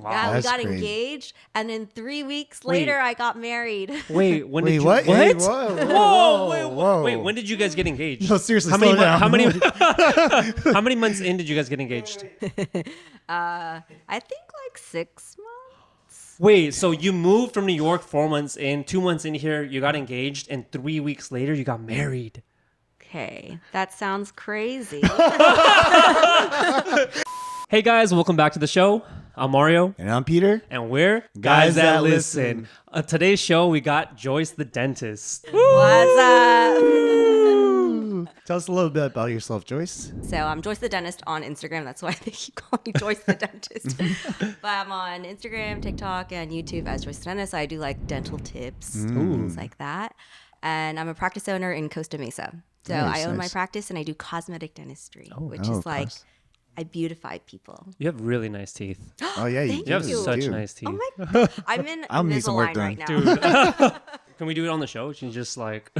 Wow. Yeah, we That's got crazy. engaged, and then 3 weeks later, I got married. Wait, when did you? what? What? Hey, whoa. Wait, when did you guys get engaged? No, seriously, How many? slow down. How many? How many months in did you guys get engaged? I think like 6 months. Wait, so you moved from New York 4 months in, 2 months in here, you got engaged, and 3 weeks later you got married. Okay, that sounds crazy. Hey guys, welcome back to the show. I'm Mario. And I'm Peter. And we're Guys That Listen. Today's show, we got Joyce the dentist. What's up? Tell us a little bit about yourself, Joyce. So I'm Joyce the dentist on Instagram. That's why they keep calling me Joyce the dentist. But I'm on Instagram, TikTok, and YouTube as Joyce the dentist. I do like dental tips, things like that. And I'm a practice owner in Costa Mesa. So Nice, I own my nice. practice and I do cosmetic dentistry, which is like cos- I beautiful people. You have really nice teeth. Oh, yeah, you Thank You have you. such do. nice teeth. Oh my God. I'm in I'll need some work Invisalign right done. now. Can we do it on the show? Can you just like...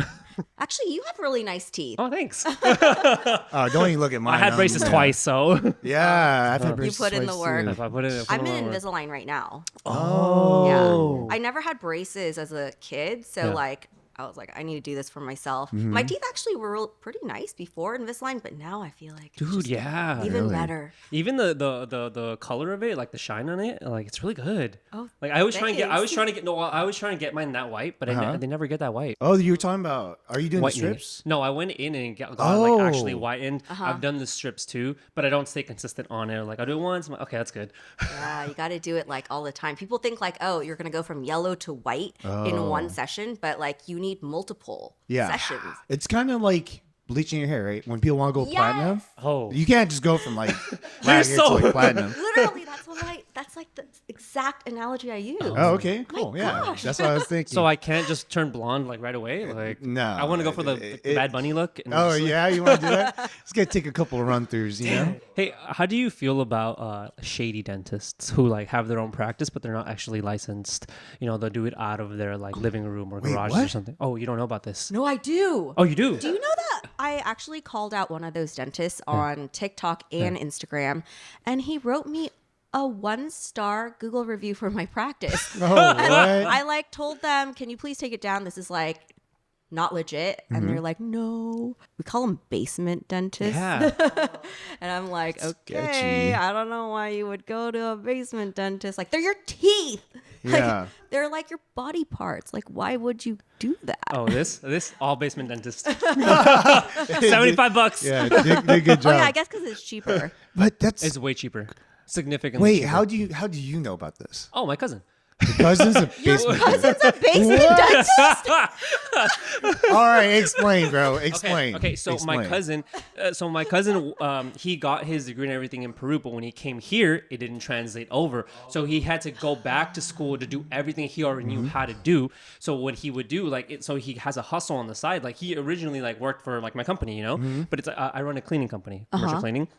Actually, you have really nice teeth. Oh, thanks. Oh, don't even look at mine. I had braces twice, so... Yeah, I've had braces put in the twice, work. too. If I put it... I'm in Invisalign right now. Oh. Yeah. I never had braces as a kid, so Yeah. like I was like, I need to do this for myself. Mm-hmm. My teeth actually were pretty nice before Invisalign, but now I feel like it's Dude, just yeah. even Really? better. Even the color of it, like the shine on it, like it's really good. Oh, like I was trying to thanks. get mine that white, but they never get that white. Oh, you were talking about, are you doing the Whitening it. strips? No, I went in and got Oh. like actually whitened. I've done the strips too, but I don't stay consistent on it. Like I do it once, I'm like, okay, that's good. Yeah, you got to do it like all the time. People think like, oh, you're gonna go from yellow to white in one session, but like you need multiple sessions. It's kind of like bleaching your hair, right? When people want to go platinum, Oh, you can't just go from like black hair so- to like platinum. Literally, that's like the exact analogy I use. Oh, okay, cool. Yeah, gosh. that's what I was thinking. so I can't just turn blonde like right away. Like No, I want to go for the Bad Bunny look. And Oh just, like- yeah, you want to do that? It's gonna take a couple of run throughs, you know. Hey, how do you feel about shady dentists who like have their own practice but they're not actually licensed? You know, they'll do it out of their like living room or garage or what? something. Oh, you don't know about this? No, I do. Oh, you do? Do you know that I actually called out one of those dentists on TikTok and Instagram, and he wrote me a 1-star Google review for my practice. Oh, what? I like told them, can you please take it down? This is like not legit. And they're like, no. We call them basement dentists. Yeah. And I'm like, okay, Sketchy. I don't know why you would go to a basement dentist. Like, they're your teeth. Yeah. Like, they're like your body parts. Like, why would you do that? Oh, this all basement dentist. $75. Yeah, did a good Oh job. yeah, I guess because it's cheaper. But that's It's way cheaper. Significantly. wait. cheaper. How do you know about this? Oh, my cousin. Your cousin's a basement. Cousin's a basement dentist. All right, explain, bro. Explain. Okay, so my Explain. cousin, he got his degree and everything in Peru, but when he came here, it didn't translate over. So he had to go back to school to do everything he already knew how to do. So what he would do, so he has a hustle on the side. Like he originally like worked for like my company, you know, but it's I run a cleaning company, commercial cleaning.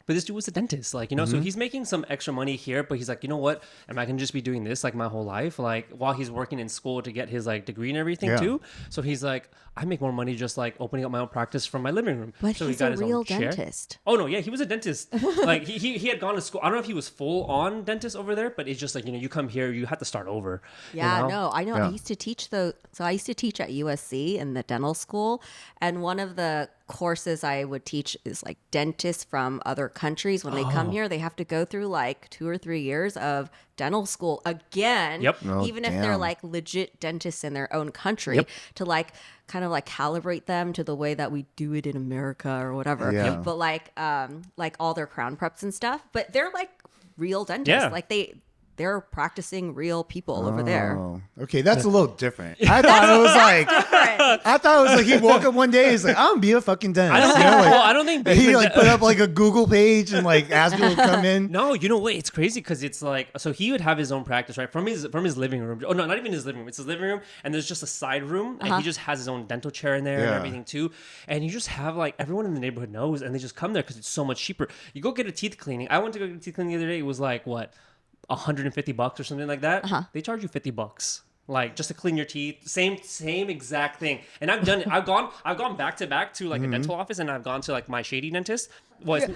But this dude was a dentist, like, you know, so he's making some extra money here, but he's like, you know what? Am I going to just be doing this like my whole life? Like while he's working in school to get his like degree and everything Yeah. too. So he's like, I make more money just like opening up my own practice from my living room. But so he's he got a his own real chair. dentist. Oh no, yeah, he was a dentist. Like he had gone to school. I don't know if he was full on dentist over there, but it's just like, you know, you come here, you have to start over. Yeah, you know? no, I know. Yeah. I used to teach so I used to teach at USC in the dental school, and one of the courses I would teach is like dentists from other countries. When they come here, they have to go through like 2 or 3 years of dental school again. Yep. Oh, Even if they're damn. like legit dentists in their own country, Yep. to like kind of like calibrate them to the way that we do it in America or whatever. Yeah. But like all their crown preps and stuff. But they're like real dentists. Yeah. Like they're practicing real people over there. Oh, okay, that's a little different. I thought it was like he woke up one day. He's like, I'm gonna be a fucking dentist. I don't You know, think, like- well, I don't think and he basement like put up like a Google page and like asked people to come in. No, you know what? It's crazy because it's like, so he would have his own practice, right? From his living room. Oh no, not even his living room. It's his living room, and there's just a side room, and he just has his own dental chair in there and Yeah. everything too. And you just have like everyone in the neighborhood knows, and they just come there because it's so much cheaper. You go get a teeth cleaning. I went to go get a teeth cleaning the other day. It was like what, $150 or something like that. They charge you $50. like just to clean your teeth. Same exact thing. And I've done it. I've gone back to back to like a dental office, and I've gone to like my shady dentist. Was and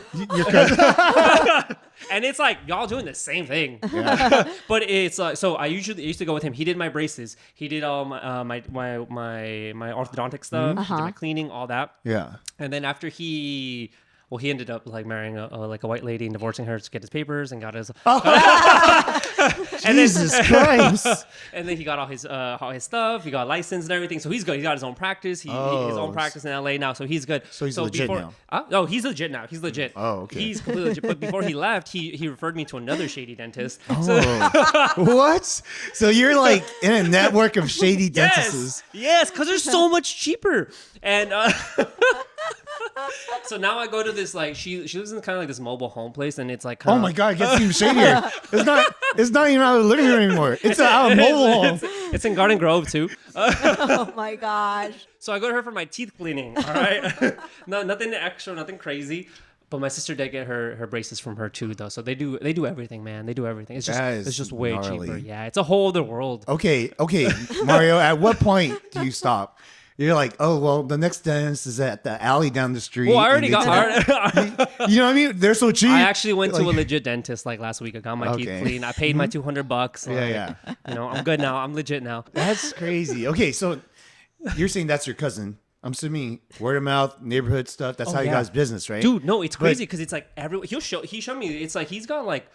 it's like y'all doing the same thing. Yeah. But it's like, so I used to go with him. He did my braces. He did all my orthodontic stuff. He did my cleaning, all that. Yeah. And then after he ended up like marrying a white lady and divorcing her to get his papers and got his. Jesus Christ! And then he got all his stuff. He got licensed and everything. So he's good. He got his own practice. His own practice in LA now. So he's good. So he's legit now. No, he's legit now. He's legit. Oh, okay. He's completely legit. But before he left, he referred me to another shady dentist. Oh. What? So you're like in a network of shady dentists? Yes, because they're so much cheaper. And so now I go to this, like, she lives in kind of like this mobile home place, and it's like kinda, oh my God, it gets even shadier. It's not even out of the living room anymore. It's out of mobile home. It's in Garden Grove too. Oh my gosh. So I go to her for my teeth cleaning. All right, no, nothing extra, nothing crazy. But my sister did get her braces from her too, though. So they do everything, man. They do everything. It's just way gnarly. cheaper. Yeah, it's a whole other world. Okay, Mario. At what point do you stop? You're like, oh well, the next dentist is at the alley down the street. Well, I already got. You know what I mean? They're so cheap. I actually went to a legit dentist like last week. I got my teeth cleaned. I paid my $200. Like, yeah. You know, I'm good now. I'm legit now. That's crazy. Okay, so you're saying that's your cousin. I'm assuming word of mouth, neighborhood stuff. That's how you guys business, right? Dude, no, it's crazy because it's like he showed me. It's like he's got like,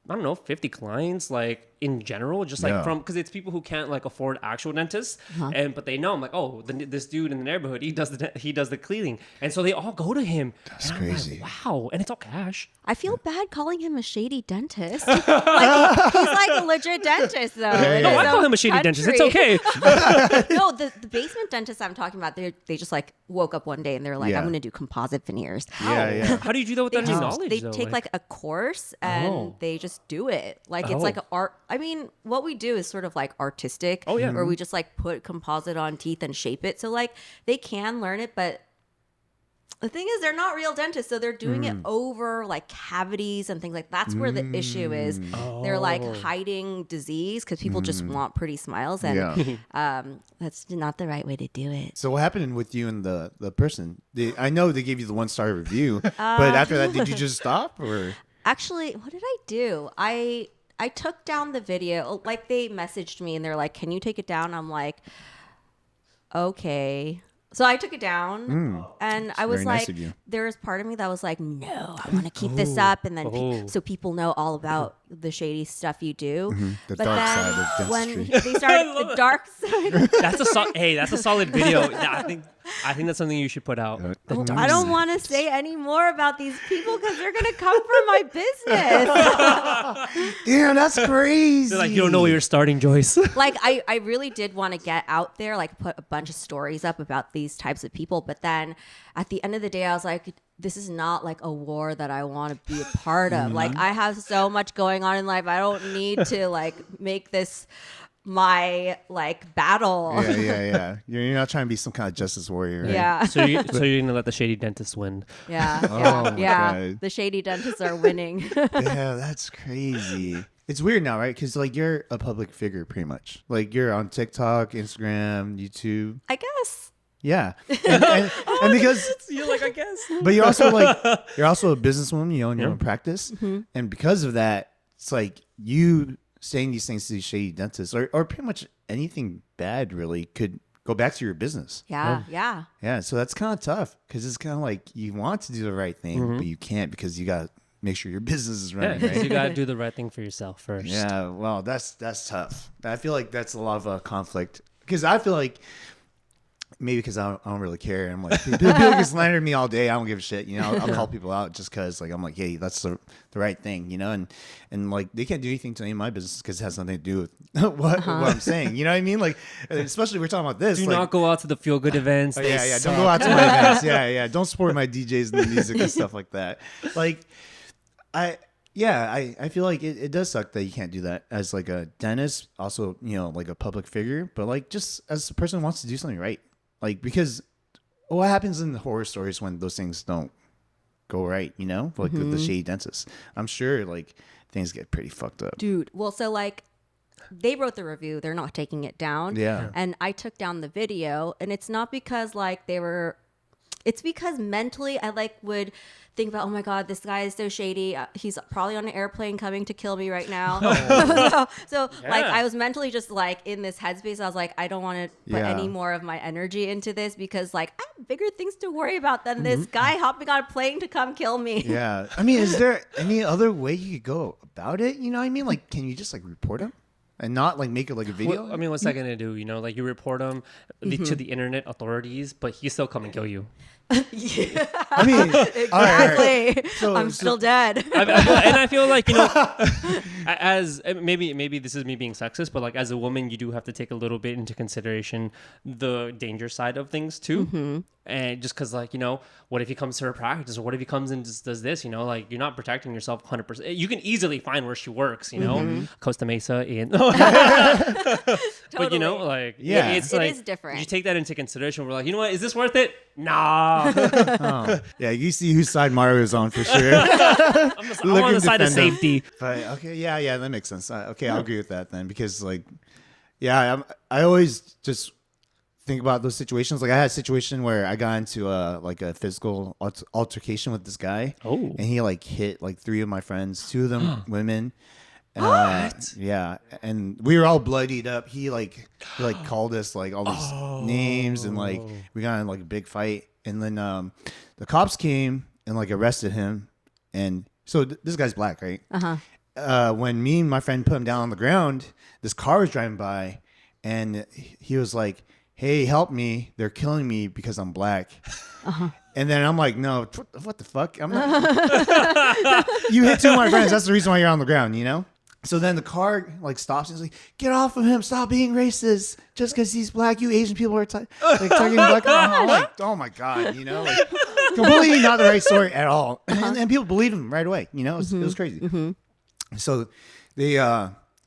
I don't know, 50 clients, like in general, just like from, because it's people who can't like afford actual dentists, but they know. I'm like, oh, this dude in the neighborhood, he does the cleaning, and so they all go to him. That's and crazy. Like, wow, and it's all cash. I feel bad calling him a shady dentist. Like, he's like a legit dentist, though. Yeah. No, I call him a shady dentist. It's okay. No, the basement dentist I'm talking about, they just like woke up one day and they're like, I'm going to do composite veneers. Yeah. How do you do that with that knowledge? They though? take like a course and they just do it. Like it's like an art. I mean, what we do is sort of like artistic. Oh yeah. Where we just like put composite on teeth and shape it. So like they can learn it, but the thing is, they're not real dentists, so they're doing it over like cavities and things like that. That's where the issue is. They're like hiding disease because people just want pretty smiles, and that's not the right way to do it. So what happened with you and the person? I know they gave you the 1-star review, but after that, did you just stop or? Actually, what did I do? I took down the video. Like they messaged me and they're like, "Can you take it down?" I'm like, "Okay." So I took it down, and I was like, there was part of me that was like, no, I want to keep this up, and then so people know all about the shady stuff you do. The but dark then side of dentistry. when they started the dark side, that's a solid video. I think that's something you should put out. I don't want to say any more about these people because they're gonna come for my business. Damn, that's crazy. They're like, you don't know where you're starting, Joyce. Like I really did want to get out there, like put a bunch of stories up about these types of people, but then at the end of the day I was like, this is not like a war that I want to be a part of. Like I have so much going on in life. I don't need to like make this my like battle. Yeah. You're not trying to be some kind of justice warrior, right? Yeah. So you're gonna let the shady dentist win? Yeah. my God. The shady dentists are winning. Yeah, that's crazy. It's weird now, right? Because like you're a public figure, pretty much. Like you're on TikTok, Instagram, YouTube. I guess. Yeah, and because You're like, I guess. but you're also a businesswoman. You own your own practice, and because of that, it's like you saying these things to these shady dentists, or pretty much anything bad, really could go back to your business. Yeah. So that's kind of tough because it's kind of like you want to do the right thing, but you can't because you got to make sure your business is running. Yeah, right? you gotta do the right thing for yourself first. Yeah, well, that's tough. I feel like that's a lot of conflict because I feel like maybe because I don't really care. I'm like, people can slander me all day. I don't give a shit. You know, I'll call people out just because like I'm like, hey, that's the right thing. You know, and like they can't do anything to any of my business because it has nothing to do with what I'm saying. You know what I mean? Like, especially we're talking about this. Do like, not go out to the feel good events. Yeah. Don't go out to my events. Yeah. Don't support my DJs and the music and stuff like that. Like, I feel like it does suck that you can't do that as like a dentist, also, you know, like a public figure, but like just as a person who wants to do something right. Like, because what happens in the horror stories when those things don't go right, you know, like with the shady dentist? I'm sure like things get pretty fucked up. Dude, well, so like they wrote the review. They're not taking it down. Yeah. And I took down the video, and it's not because like it's because mentally I like would think about, oh my God, this guy is so shady. He's probably on an airplane coming to kill me right now. So like I was mentally just like in this headspace. I was like, I don't want to put any more of my energy into this because like I have bigger things to worry about than this guy hopping on a plane to come kill me. Yeah. I mean, is there any other way you could go about it? You know what I mean? Like, can you just like report him? And not like make it like a video? I mean, what's that gonna do? You know, like you report him to the internet authorities, but he still come and kill you. Yeah. I mean, Exactly. all right. I'm still dead. And I feel like, you know, as maybe this is me being sexist, but like as a woman, you do have to take a little bit into consideration the danger side of things too. And just because, like, you know, what if he comes to her practice, or what if he comes and just does this? You know, like you're not protecting yourself 100%. You can easily find where she works. You know, Costa Mesa in. But you know, like it's it like is different. You take that into consideration. We're like, you know what? Is this worth it? Nah. Yeah, you see whose side Mario is on for sure. I'm on the side of defend him. safety. But okay, yeah, that makes sense. Okay, I'll agree with that then, because like, yeah, I always just think about those situations. Like I had a situation where I got into like a physical altercation with this guy. Oh. And he like hit like 3 of my friends, 2 of them women. What? Yeah, and we were all bloodied up. He called us like all these names, and like we got in like a big fight. And then the cops came and like arrested him. And so this guy's black, right? When me and my friend put him down on the ground, this car was driving by, and he was like, "Hey, help me! They're killing me because I'm black." And then I'm like, "No, what the fuck? I'm not." You hit 2 of my friends. That's the reason why you're on the ground, you know. So then the car like stops and is like, "Get off of him! Stop being racist! Just because he's black, you Asian people are like targeting black." I'm like, "Oh my God!" You know, like completely not the right story at all. And people believe him right away. You know, it was crazy. So they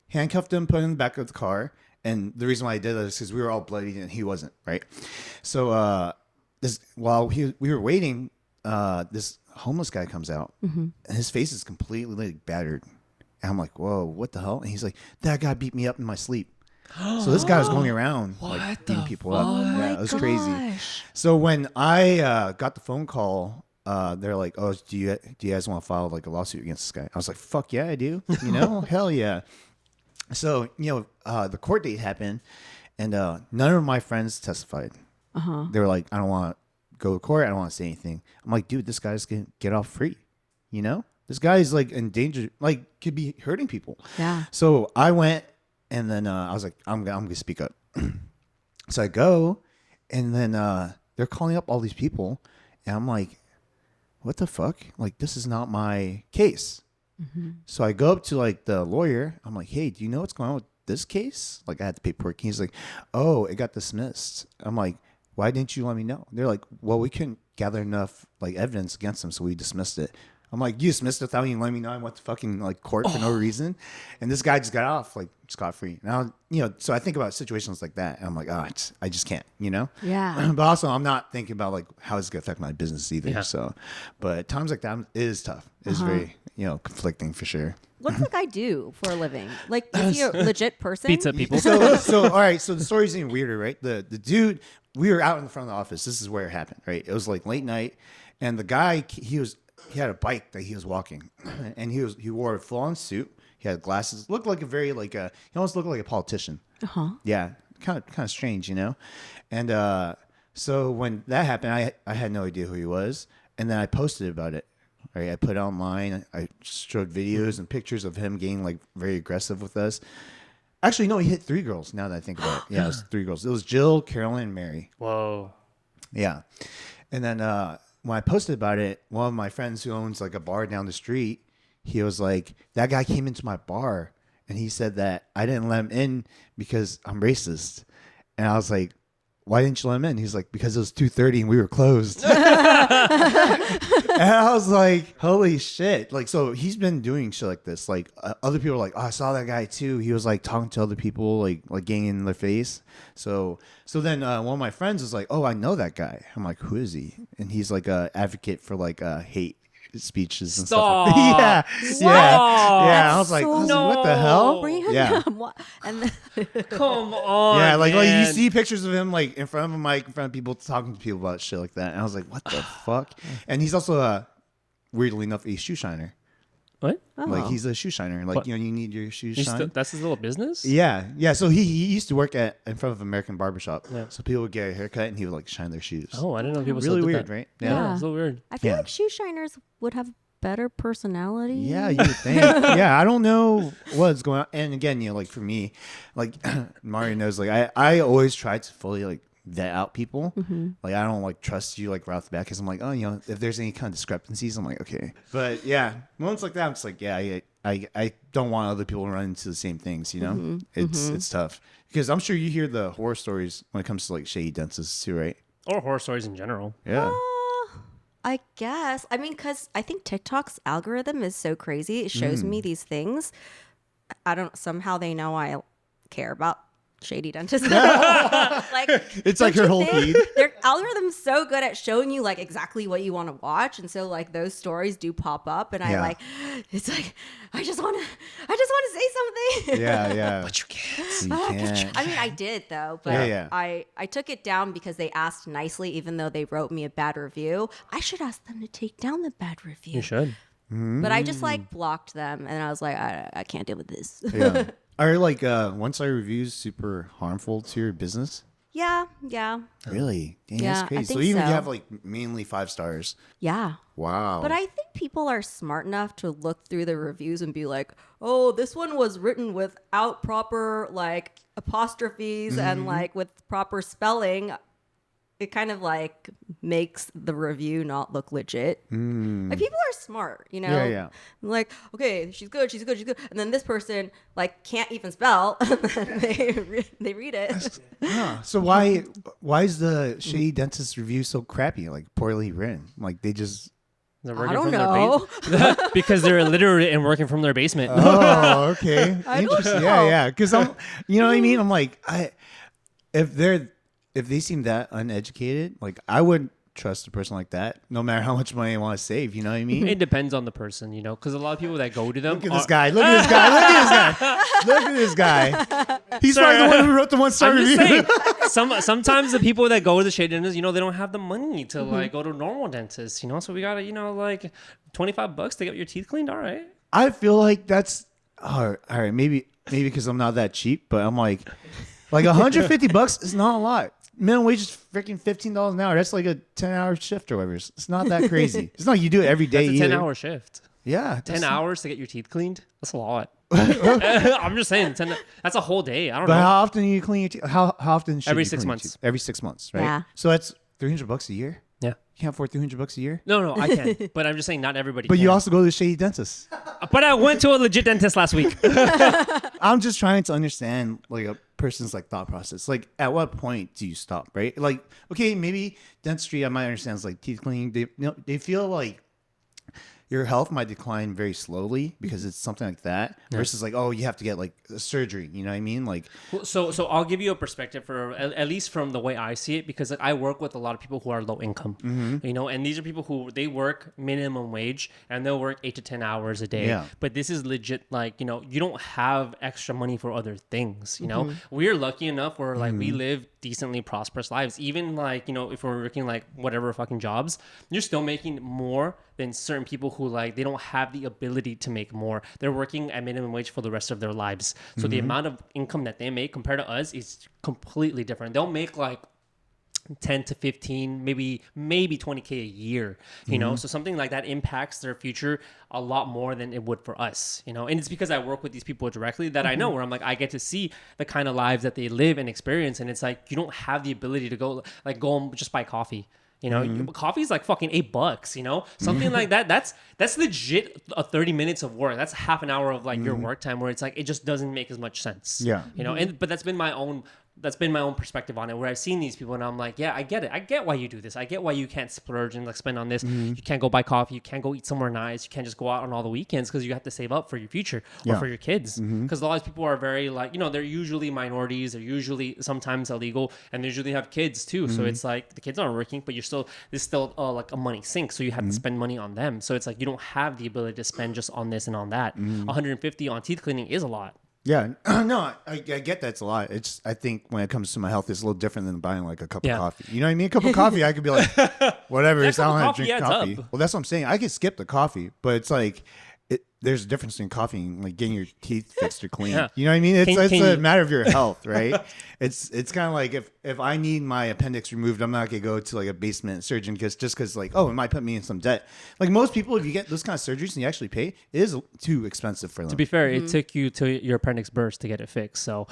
handcuffed him, put him in the back of the car. And the reason why I did that is because we were all bloody and he wasn't, right? So while we were waiting, this homeless guy comes out, and his face is completely like battered. And I'm like, "Whoa, what the hell?" And he's like, "That guy beat me up in my sleep." So this guy was going around like beating people up. Yeah, it was crazy. So when I got the phone call, they're like, "Oh, do you guys want to file like a lawsuit against this guy?" I was like, "Fuck yeah, I do." You know, hell yeah. So, you know, the court date happened, and none of my friends testified. They were like, "I don't want to go to court. I don't want to say anything." I'm like, "Dude, this guy's going to get off free. You know? This guy's like in danger, like could be hurting people." Yeah. So I went, and then I was like, I'm going to speak up. So I go, and then they're calling up all these people, and I'm like, what the fuck? Like, this is not my case. So I go up to like the lawyer. I'm like, "Hey, do you know what's going on with this case?" Like I had the paperwork. He's like, "Oh, it got dismissed." I'm like, "Why didn't you let me know?" They're like, "Well, we couldn't gather enough like evidence against him, so we dismissed it." I'm like, "You dismissed it without even letting me know I went to fucking like court for no reason." And this guy just got off like scot free. Now, you know, so I think about situations like that, and I'm like, "Oh, I just can't," you know? Yeah. But also, I'm not thinking about like how it's gonna affect my business either. Yeah. So, but times like that it is tough. It's very, you know, conflicting for sure. What does the guy do for a living? Like, is he a legit person? Pizza people. So all right. So the story's even weirder, right? The dude, we were out in the front of the office. This is where it happened, right? It was like late night, and the guy he had a bike that he was walking, and he wore a full on suit. He had glasses. Looked like he almost looked like a politician. Yeah, kind of strange, you know. And so when that happened, I had no idea who he was, and then I posted about it. Right, I put it online. I showed videos and pictures of him getting like very aggressive with us. Actually, no, he hit 3 girls. Now that I think about it, yeah, it was 3 girls. It was Jill, Carolyn, and Mary. Whoa. Yeah, and then when I posted about it, one of my friends who owns like a bar down the street, he was like, "That guy came into my bar and he said that I didn't let him in because I'm racist." And I was like, "Why didn't you let him in?" He's like, "Because it was 2:30 and we were closed." And I was like, "Holy shit!" Like, so he's been doing shit like this. Like, other people are like, "Oh, I saw that guy too." He was like talking to other people, like getting in their face. So then one of my friends was like, "Oh, I know that guy." I'm like, "Who is he?" And he's like a advocate for like hate speeches and Stop. stuff. Yeah, Stop. yeah. I was like, what the hell? Random. Yeah. And then, Come on. Yeah, like you man. see pictures of him like in front of a mic, in front of people, talking to people about shit like that. And I was like, what the fuck? And he's also, weirdly enough, a shoe shiner. What? Like he's a shoe shiner. Like What? you need your shoes He's shined. that's his little business? Yeah. So he used to work in front of American Barbershop. Yeah. So people would get a haircut and he would like shine their shoes. Oh, I didn't know people still Really did weird, that. right? Yeah, it's so weird. I feel Yeah. like shoe shiners would have better personality. Yeah, you would think. Yeah, I don't know what's going on. And again, like for me, like Mario knows, like I always try to fully like vet out people. Like I don't like trust you like right off the bat because I'm like, oh, if there's any kind of discrepancies, I'm like, okay. But yeah, moments like that, I'm just like, yeah, I don't want other people to run into the same things. It's tough because I'm sure you hear the horror stories when it comes to like shady dentists too, right? Or horror stories in general. Yeah. I guess. I mean, because I think TikTok's algorithm is so crazy. It shows me these things. Somehow they know I care about shady dentists. Like It's like her whole feed. Their algorithm's so good at showing you like exactly what you want to watch, and so like those stories do pop up, and Yeah. it's like I just want to say something. Yeah. But you can't. You can't. I mean, I did though, but Yeah. I took it down because they asked nicely, even though they wrote me a bad review. I should ask them to take down the bad review. You should. But I just like blocked them, and I was like, I can't deal with this. Yeah. Are like one-star reviews super harmful to your business? Yeah. Really? Dang, Yeah, that's I crazy. So think even if so. you have like mainly 5 stars. Yeah. Wow. But I think people are smart enough to look through the reviews and be like, oh, this one was written without proper like apostrophes and like with proper spelling. It kind of like makes the review not look legit. Like people are smart, Yeah. Like, okay, she's good. And then this person like can't even spell. they read it. Huh. So why is the shady dentist review so crappy? Like poorly written? Like they just. They're I working don't from know. their basement. Because they're illiterate and working from their basement. Oh, okay. I don't Interesting. know. Yeah. Because I'm, you know what I mean? I'm like, if they seem that uneducated, like I wouldn't trust a person like that, no matter how much money I want to save. You know what I mean? It depends on the person, because a lot of people that go to them. Look at this guy. Look at this guy. He's Sir, probably the one who wrote the 1-star I'm just review. saying, sometimes the people that go to the shady dentists, they don't have the money to like go to normal dentists, So we gotta, like $25 to get your teeth cleaned. All right. I feel like that's all right. Maybe because I'm not that cheap, but I'm like $150 is not a lot. Minimum wage is freaking $15 an hour. That's like a 10-hour shift or whatever. It's not that crazy. It's not like you do it every day. That's a either. 10-hour shift. Yeah, 10 hours to get your teeth cleaned. That's a lot. I'm just saying, that's a whole day. I don't But know. how often do you clean your teeth? How often should Every you 6 clean your months. teeth? Every 6 months, right? Yeah. So that's $300 a year. Yeah. You can't afford $300 a year. No, I can. But I'm just saying, not everybody. But can. you also go to the shady dentist. But I went to a legit dentist last week. I'm just trying to understand like a person's like thought process. Like at what point do you stop, right? Like, okay, maybe dentistry I might understand is like teeth cleaning. They feel like your health might decline very slowly because it's something like that versus like, oh, you have to get like a surgery. You know what I mean? Like, So I'll give you a perspective for at least from the way I see it, because like, I work with a lot of people who are low income, and these are people who they work minimum wage and they'll work 8 to 10 hours a day. Yeah. But this is legit, like, you don't have extra money for other things. We're lucky enough where like we live decently prosperous lives. Even like, if we're working like whatever fucking jobs, you're still making more than certain people who like they don't have the ability to make more. They're working at minimum wage for the rest of their lives. So the amount of income that they make compared to us is completely different. They'll make like 10 to 15, maybe 20K a year, so something like that impacts their future a lot more than it would for us, and it's because I work with these people directly that I know, where I'm like, I get to see the kind of lives that they live and experience. And it's like, you don't have the ability to go and just buy coffee. Coffee's like fucking $8, something like that. That's legit 30 minutes of work. That's half an hour of like your work time, where it's like, it just doesn't make as much sense. Yeah. But that's been my own that's been my own perspective on it, where I've seen these people and I'm like, yeah, I get it. I get why you do this. I get why you can't splurge and like spend on this. You can't go buy coffee. You can't go eat somewhere nice. You can't just go out on all the weekends because you have to save up for your future or for your kids. Because a lot of people are very like, they're usually minorities. They're usually sometimes illegal, and they usually have kids too. So it's like the kids aren't working, but there's still like a money sink. So you have to spend money on them. So it's like you don't have the ability to spend just on this and on that. 150 on teeth cleaning is a lot. Yeah, no, I get that's a lot. It's I think when it comes to my health, it's a little different than buying like a cup of coffee. You know what I mean? A cup of coffee, I could be like, whatever. I don't have to drink coffee. Well, that's what I'm saying. I could skip the coffee, but it's like there's a difference in coffee and like getting your teeth fixed or clean. Yeah. You know what I mean? It's a matter of your health, right? It's kind of like if I need my appendix removed, I'm not gonna go to like a basement surgeon because like, oh, it might put me in some debt. Like most people, if you get those kind of surgeries and you actually pay, it is too expensive for them. To be fair, it took you till your appendix burst to get it fixed. So,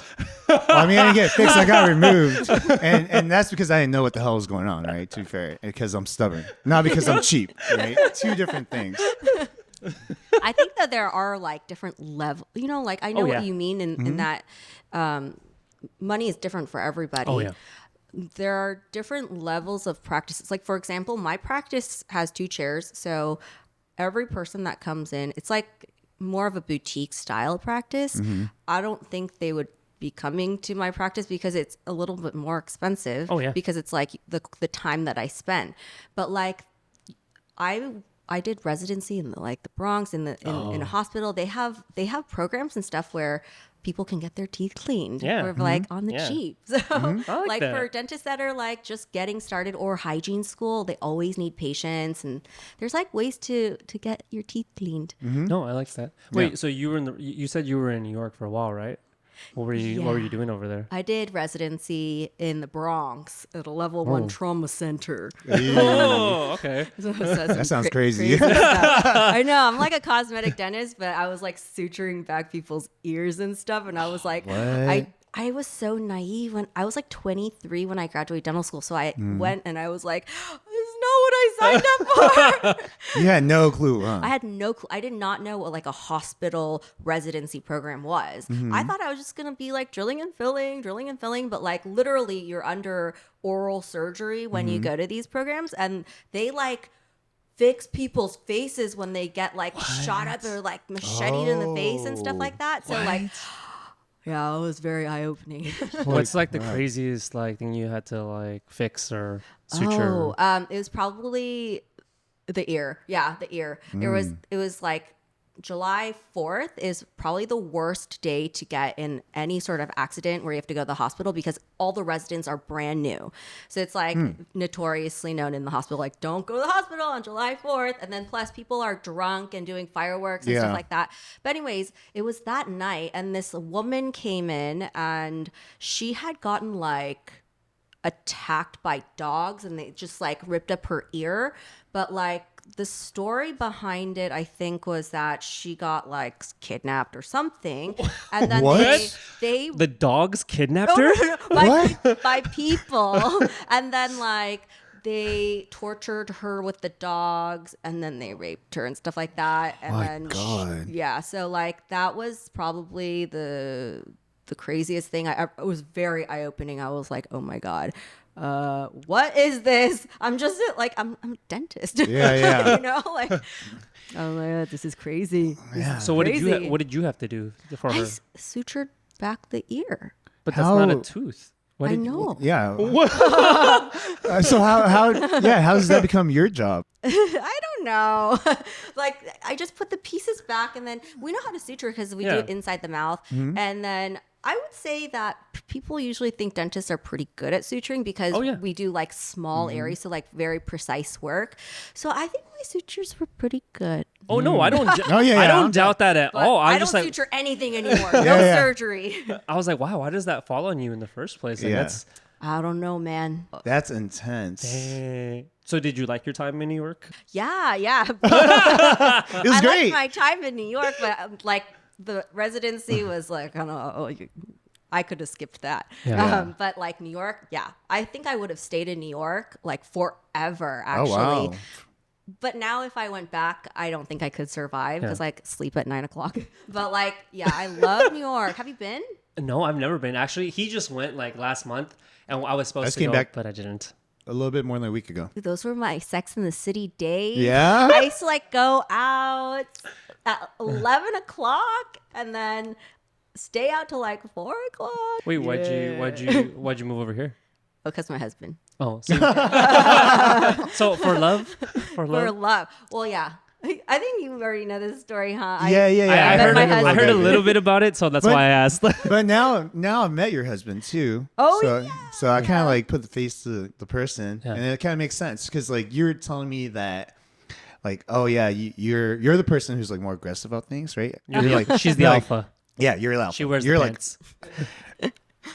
well, I mean, I didn't get it fixed. I got it removed, and that's because I didn't know what the hell was going on, right? To be fair, because I'm stubborn, not because I'm cheap, right? Two different things. I think that there are like different levels, like I know what you mean in that money is different for everybody. Oh, yeah. There are different levels of practices. Like, for example, my practice has 2 chairs. So every person that comes in, it's like more of a boutique style practice. I don't think they would be coming to my practice because it's a little bit more expensive. Oh, yeah. Because it's like the time that I spend. But like I did residency in the Bronx in a hospital. They have programs and stuff where people can get their teeth cleaned or like on the cheap. So like for dentists that are like just getting started or hygiene school, they always need patients, and there's like ways to get your teeth cleaned. No, I like that. Wait, so you said you were in New York for a while, right? What were you doing over there? I did residency in the Bronx at a level 1 trauma center. Oh, okay. That sounds crazy. I know. I'm like a cosmetic dentist, but I was like suturing back people's ears and stuff. And I was like, what? I was so naive when I was like 23 when I graduated dental school. So I went and I was like, this is not what I signed up for. You had no clue, huh? I had no clue. I did not know what like a hospital residency program was. I thought I was just going to be like drilling and filling. But like literally you're under oral surgery when you go to these programs, and they like fix people's faces when they get like shot up or like macheted in the face and stuff like that. So like... Yeah, it was very eye-opening. What's like the craziest like thing you had to like fix or suture? It was probably the ear. Yeah, the ear. It was like July 4th is probably the worst day to get in any sort of accident where you have to go to the hospital because all the residents are brand new. So it's like notoriously known in the hospital, like don't go to the hospital on July 4th. And then plus people are drunk and doing fireworks and stuff like that. But anyways, it was that night and this woman came in and she had gotten like attacked by dogs and they just like ripped up her ear. But like the story behind it, I think, was that she got like kidnapped or something, and then the dogs kidnapped her by people, and then like they tortured her with the dogs, and then they raped her and stuff like that. And so like that was probably the craziest thing. It was very eye opening. I was like, oh my god. What is this? I'm just like I'm a dentist. Yeah. Like oh my god, this is crazy. Yeah. So what did you have to do for her? I sutured back the ear. But that's not a tooth. I know. Yeah. So how does that become your job? I don't know. Like I just put the pieces back, and then we know how to suture because we do it inside the mouth, and then. I would say that people usually think dentists are pretty good at suturing because we do like small areas, so like very precise work. So I think my sutures were pretty good. Oh no, I don't. I don't doubt that at all. I don't suture anything anymore. No surgery. I was like, wow, why does that fall on you in the first place? And I don't know, man. That's intense. Dang. So did you like your time in New York? Yeah. It was I great. liked my time in New York, but like. The residency was like, I don't know, I could have skipped that. Yeah. But like New York, I think I would have stayed in New York like forever, actually. Oh, wow. But now if I went back, I don't think I could survive because like sleep at 9 o'clock. But like, I love New York. Have you been? No, I've never been. Actually, he just went like last month, and I was supposed to came go, back but I didn't. a little bit more than a week ago. Those were my Sex in the City days. Yeah? I used to like go out at 11 o'clock and then stay out till like 4 o'clock. Wait, why'd you move over here? Oh, because my husband. Oh, so, so for love, For love. Well, yeah. I think you already know this story, huh? Yeah. I met heard, my I husband. heard a little bit about it, so that's why I asked. But now I've met your husband too. Oh, so, yeah. So I kind of like put the face to the person, Yeah. and it kind of makes sense because like you're telling me that, like, oh yeah, you're the person who's like more aggressive about things, right? You're like she's the you're like, alpha. yeah, you're the alpha. She wears you're the like, pants.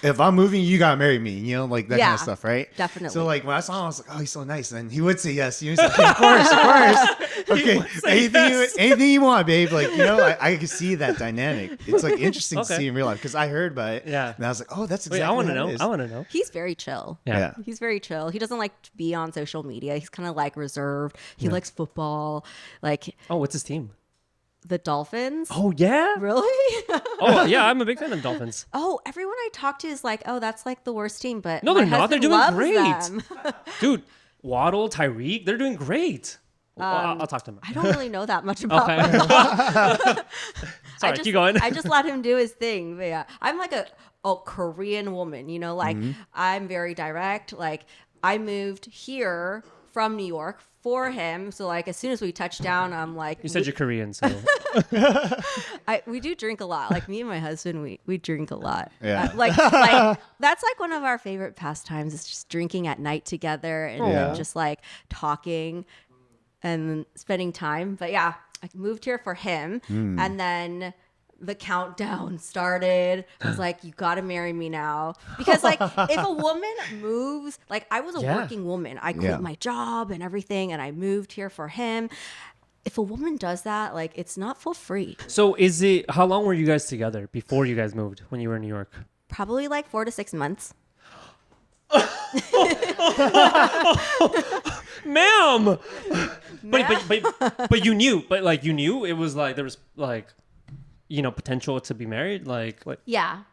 if I'm moving, you gotta marry me, you know, like that kind Yeah, of stuff, right? definitely. So like when I saw him, I was like, oh, he's so nice, and he would say yes. He was like, of course. Okay, anything you want, babe. Like, you know, I could see that dynamic. It's like interesting to see in real life because I heard about it. Yeah. And I was like, oh, that's Wait, exactly. I want to how it know. is. I want to know. He's very chill. Yeah. He's very chill. He doesn't like to be on social media. He's kind of like reserved. He likes football, like Oh, what's his team? the Dolphins. Oh yeah. Really? Oh yeah, I'm a big fan of Dolphins. Oh, everyone I talk to is like, oh, that's like the worst team. But No, my they're not. They're husband doing loves great. them. Dude, Waddle, Tyreek, they're doing great. Well, I'll talk to him. I don't really know that much about Okay. him. Sorry, keep going. I just let him do his thing. But yeah, I'm like a Korean woman, you know, like I'm very direct. Like I moved here from New York for him. So like as soon as we touched down, I'm like, You said you're Korean, so we do drink a lot. Like me and my husband, we drink a lot. Yeah. Like that's like one of our favorite pastimes is just drinking at night together and Yeah. just like talking and spending time. But yeah, I moved here for him, and then the countdown started. I was like, you got to marry me now. Because like if a woman moves, like I was a Yeah. working woman. I quit my job and everything and I moved here for him. If a woman does that, like it's not for free. So how long were you guys together before you guys moved when you were in New York? Probably like 4 to 6 months. Ma'am. But you knew it was like there was like potential to be married, like what? Yeah.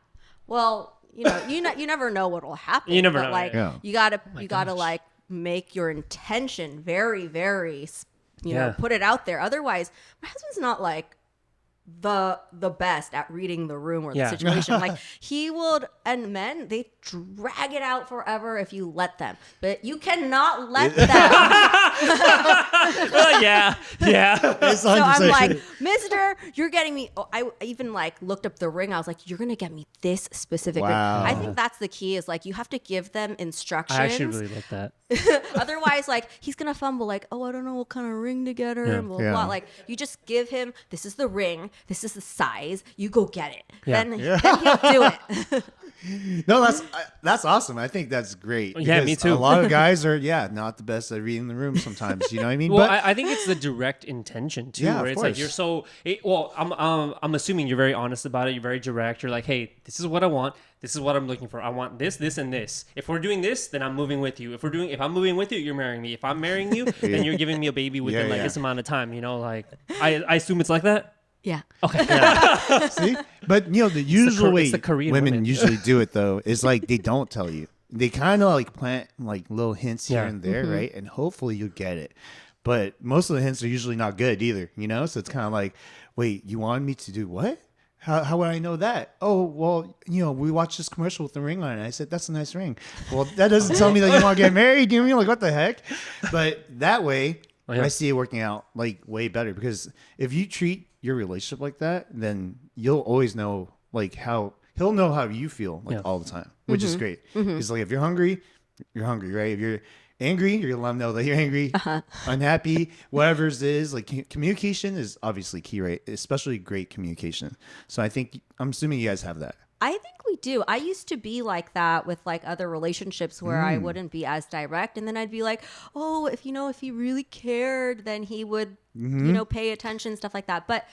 Well, you never know what will happen. You never but know, like yeah. you gotta like make your intention very, very, put it out there. Otherwise, my husband's not like the best at reading the room or the Yeah. situation. Like he would, and men, they drag it out forever if you let them. But you cannot let them. Yeah. It's So I'm 100% like, true. Mister, you're getting me. Oh, I even like looked up the ring. I was like, you're gonna get me this specific ring. Wow. I think that's the key. Is like you have to give them instructions. I actually really like that. Otherwise, like he's gonna fumble. Like, oh, I don't know what kind of ring to get her. Yeah. And blah, Yeah. blah. Like you just give him. This is the ring. This is the size. You go get it. Yeah. Then he'll do it. No, that's awesome. I think that's great. Yeah, me because too. A lot of guys are not the best at reading the room sometimes. You know what I mean? Well, but I think it's the direct intention too, Yeah, where of it's like course. you're so. I'm assuming you're very honest about it. You're very direct. You're like, hey, this is what I want. This is what I'm looking for. I want this, this, and this. If we're doing this, then I'm moving with you. If I'm moving with you, you're marrying me. If I'm marrying you, then you're giving me a baby within Yeah, like yeah. this amount of time. Like I assume it's like that. Yeah. see, but the usual way it's the Korean women women. usually do it though is like they don't tell you. They kind of like plant like little hints here Yeah. and there, right? And hopefully you'll get it. But most of the hints are usually not good either, So it's kind of like, wait, you wanted me to do what? How would I know that? Oh, well, we watched this commercial with the ring on it. I said, that's a nice ring. Well, that doesn't tell me that you want to get married. You know what I mean? Like, what the heck? But that way, Oh, yeah. I see it working out like way better because if you treat your relationship like that, then you'll always know like he'll know how you feel like Yeah. all the time, which is great. Because like if you're hungry, right? If you're angry, you're gonna let them know that you're angry, unhappy, whatever it is. Like communication is obviously key, right? Especially great communication. So I'm assuming you guys have that. I think we do. I used to be like that with like other relationships where I wouldn't be as direct, and then I'd be like, "Oh, if he really cared, then he would, pay attention, stuff like that." But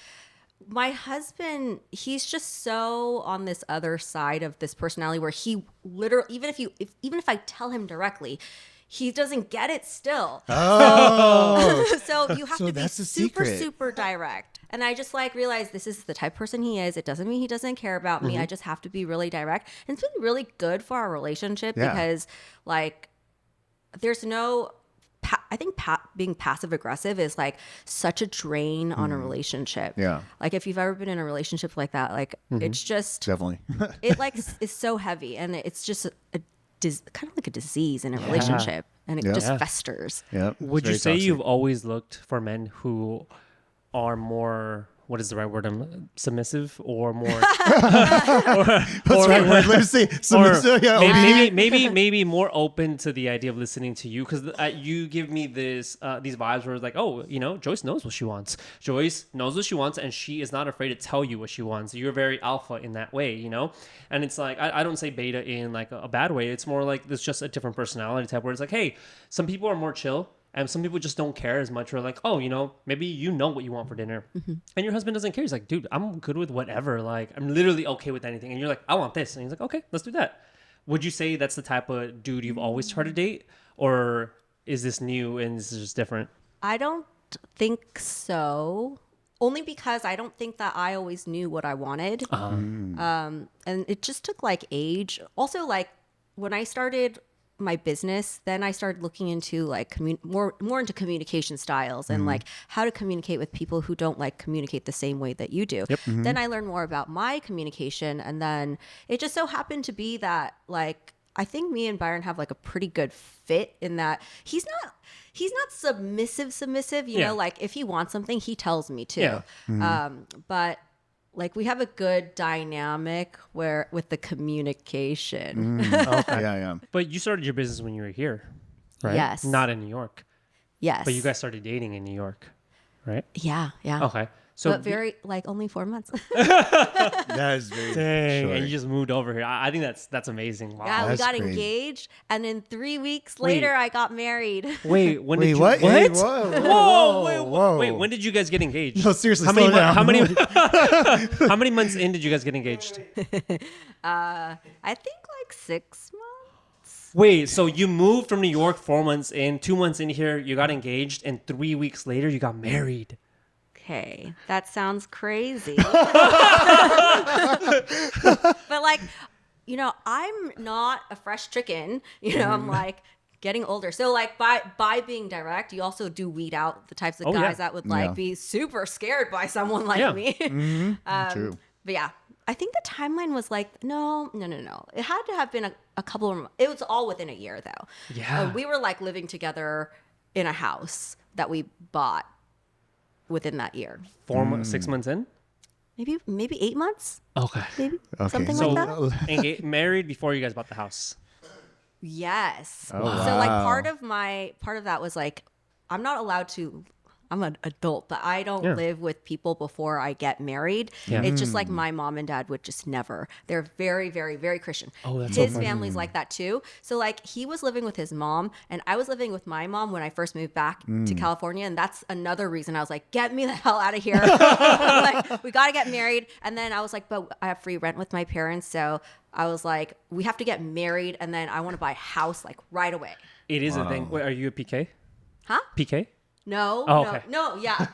my husband, he's just so on this other side of this personality where he literally, even if I tell him directly, he doesn't get it still. Oh, So you have So to be that's the super, secret. super direct. And I just like realized this is the type of person he is. It doesn't mean he doesn't care about me. I just have to be really direct. And it's been really good for our relationship because like there's no, I think being passive aggressive is like such a drain on a relationship. Yeah. Like if you've ever been in a relationship like that, like it's just, Definitely. it like is so heavy and it's just kind of like a disease in a relationship and it just festers. Yeah. Would you say you've always looked for men who are more, what is the right word? Submissive or more? What's the right word? Let's see. Maybe more open to the idea of listening to you, because you give me these vibes where it's like, oh, you know, Joyce knows what she wants. Joyce knows what she wants, and she is not afraid to tell you what she wants. You're very alpha in that way, you know. And it's like I don't say beta in like a bad way. It's more like there's just a different personality type where it's like, hey, some people are more chill. And some people just don't care as much. Or like, oh, you know, maybe you know what you want for dinner. And your husband doesn't care. He's like, dude, I'm good with whatever. Like, I'm literally okay with anything. And you're like, I want this. And he's like, okay, let's do that. Would you say that's the type of dude you've always tried to date? Or is this new and this is just different? I don't think so. Only because I don't think that I always knew what I wanted. And it just took like age. Also, like when I started my business, then I started looking into like more into communication styles and like how to communicate with people who don't like communicate the same way that you do. Then I learned more about my communication, and then it just so happened to be that like I think me and Byron have like a pretty good fit in that he's not submissive, you know, like if he wants something, he tells me to. But like we have a good dynamic with the communication. Okay. Yeah. But you started your business when you were here, right? Yes. Not in New York. Yes. But you guys started dating in New York, right? Yeah. Okay. So but very like only 4 months. That is very dang, short. and you just moved over here. I think that's amazing. Wow. Yeah, we That's got crazy. engaged, and then 3 weeks later, I got married. Wait, when did Wait, you what? What? Hey, whoa, Whoa. Wait, when did you guys get engaged? No, seriously, How slow many down. how many how many months in did you guys get engaged? I think like 6 months. Wait, so you moved from New York 4 months in, 2 months in here, you got engaged, and 3 weeks later you got married. Okay, that sounds crazy. But like, you know, I'm not a fresh chicken. You know, I'm like getting older. So like by being direct, you also do weed out the types of guys that would like be super scared by someone like me. True. But yeah, I think the timeline was like, no. It had to have been a couple of, it was all within a year though. Yeah. We were like living together in a house that we bought within that year. 6 months in? Maybe 8 months. Okay. Maybe Okay. something So like that. married before you guys bought the house. Yes. Oh, So like wow. part of that was like I'm not allowed to. I'm an adult, but I don't live with people before I get married. Yeah. It's just like my mom and dad would just never. They're very, very, very Christian. Oh, that's so his funny. family's like that too. So like he was living with his mom, and I was living with my mom when I first moved back to California, and that's another reason I was like, get me the hell out of here. Like, we gotta get married. And then I was like, but I have free rent with my parents, so I was like, we have to get married, and then I want to buy a house like right away. It is a thing. Wait, are you a PK? Huh? PK? No, Oh, no, okay. no, yeah.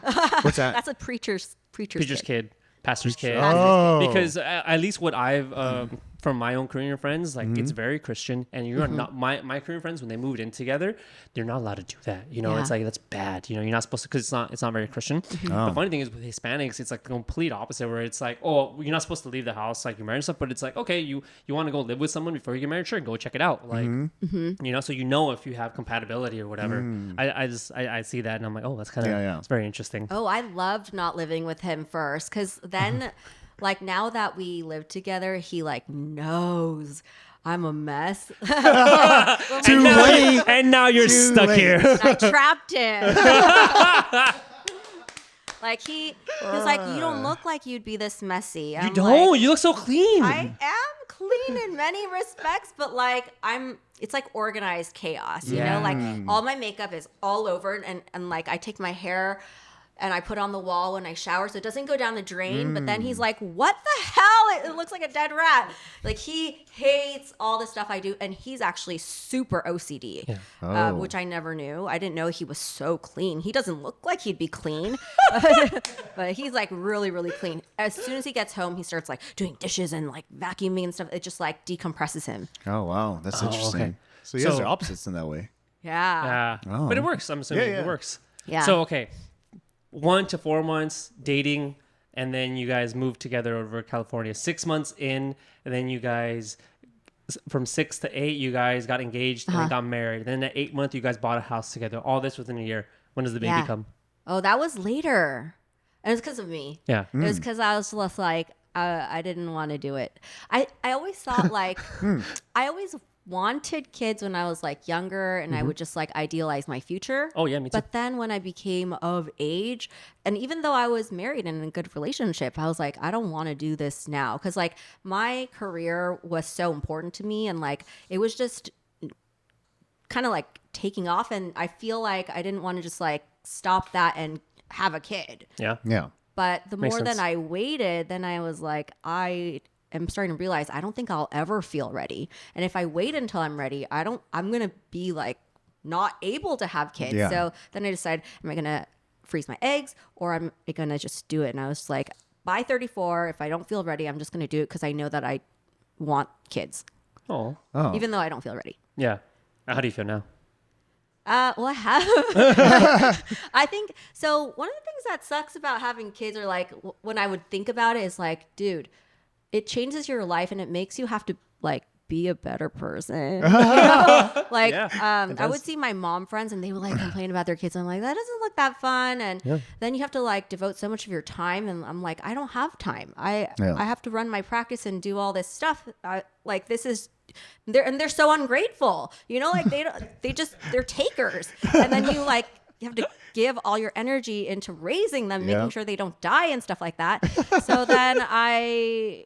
What's that? That's a preacher's Kid. Pastor's kid. Oh. Because at least what I've from my own Korean friends, like it's very Christian, and you're not my Korean friends when they moved in together, they're not allowed to do that. You know, it's like that's bad. You know, you're not supposed to, because it's not very Christian. The funny thing is with Hispanics, it's like the complete opposite, where it's like, oh, you're not supposed to leave the house, like you're married and stuff, but it's like, okay, you want to go live with someone before you get married, sure, go check it out, like you know, so you know if you have compatibility or whatever. I see that and I'm like, oh, that's kind of it's very interesting. Oh, I loved not living with him first, because then, like now that we live together, he like knows I'm a mess. Too late. And now you're Too stuck late. here. I trapped him. Like he was like, you don't look like you'd be this messy. You don't. Like, You look so clean. I am clean in many respects, but like it's like organized chaos, you know? Like all my makeup is all over, and like I take my hair and I put it on the wall when I shower so it doesn't go down the drain. But then he's like, what the hell? It looks like a dead rat. Like, he hates all the stuff I do. And he's actually super OCD, which I never knew. I didn't know he was so clean. He doesn't look like he'd be clean, but he's like really, really clean. As soon as he gets home, he starts like doing dishes and like vacuuming and stuff. It just like decompresses him. Oh, wow. That's interesting. Okay. So you guys are opposites in that way. Yeah. Yeah. But it works. I'm assuming it works. Yeah. So, okay. 1 to 4 months dating, and then you guys moved together over California. 6 months in, and then you guys, from 6 to 8, you guys got engaged and then got married. Then at 8 month, you guys bought a house together. All this within a year. When does the baby come? Oh, that was later. And it's because of me. Yeah. It was because I was just like, I didn't want to do it. I always thought like, I always wanted kids when I was like younger, and I would just like idealize my future. Oh yeah, me too. But then when I became of age, and even though I was married and in a good relationship, I was like, I don't want to do this now, because like my career was so important to me, and like it was just kind of like taking off, and I feel like I didn't want to just like stop that and have a kid. Yeah. Yeah. But the Makes more sense. that I waited, then I was like, I am starting to realize I don't think I'll ever feel ready. And if I wait until I'm ready, I'm going to be like not able to have kids. Yeah. So then I decided, am I going to freeze my eggs, or am I going to just do it? And I was like, by 34, if I don't feel ready, I'm just going to do it because I know that I want kids, Oh. even though I don't feel ready. Yeah. How do you feel now? Well, I have. I think so. One of the things that sucks about having kids, or like when I would think about it, is like, dude, it changes your life and it makes you have to like be a better person. You know? Like, Yeah, I would see my mom friends and they would like complain about their kids. I'm like, that doesn't look that fun. And then you have to like devote so much of your time. And I'm like, I don't have time. I have to run my practice and do all this stuff. Like, this is, they're so ungrateful, you know, like they're takers. And then you have to give all your energy into raising them, making sure they don't die and stuff like that. So then I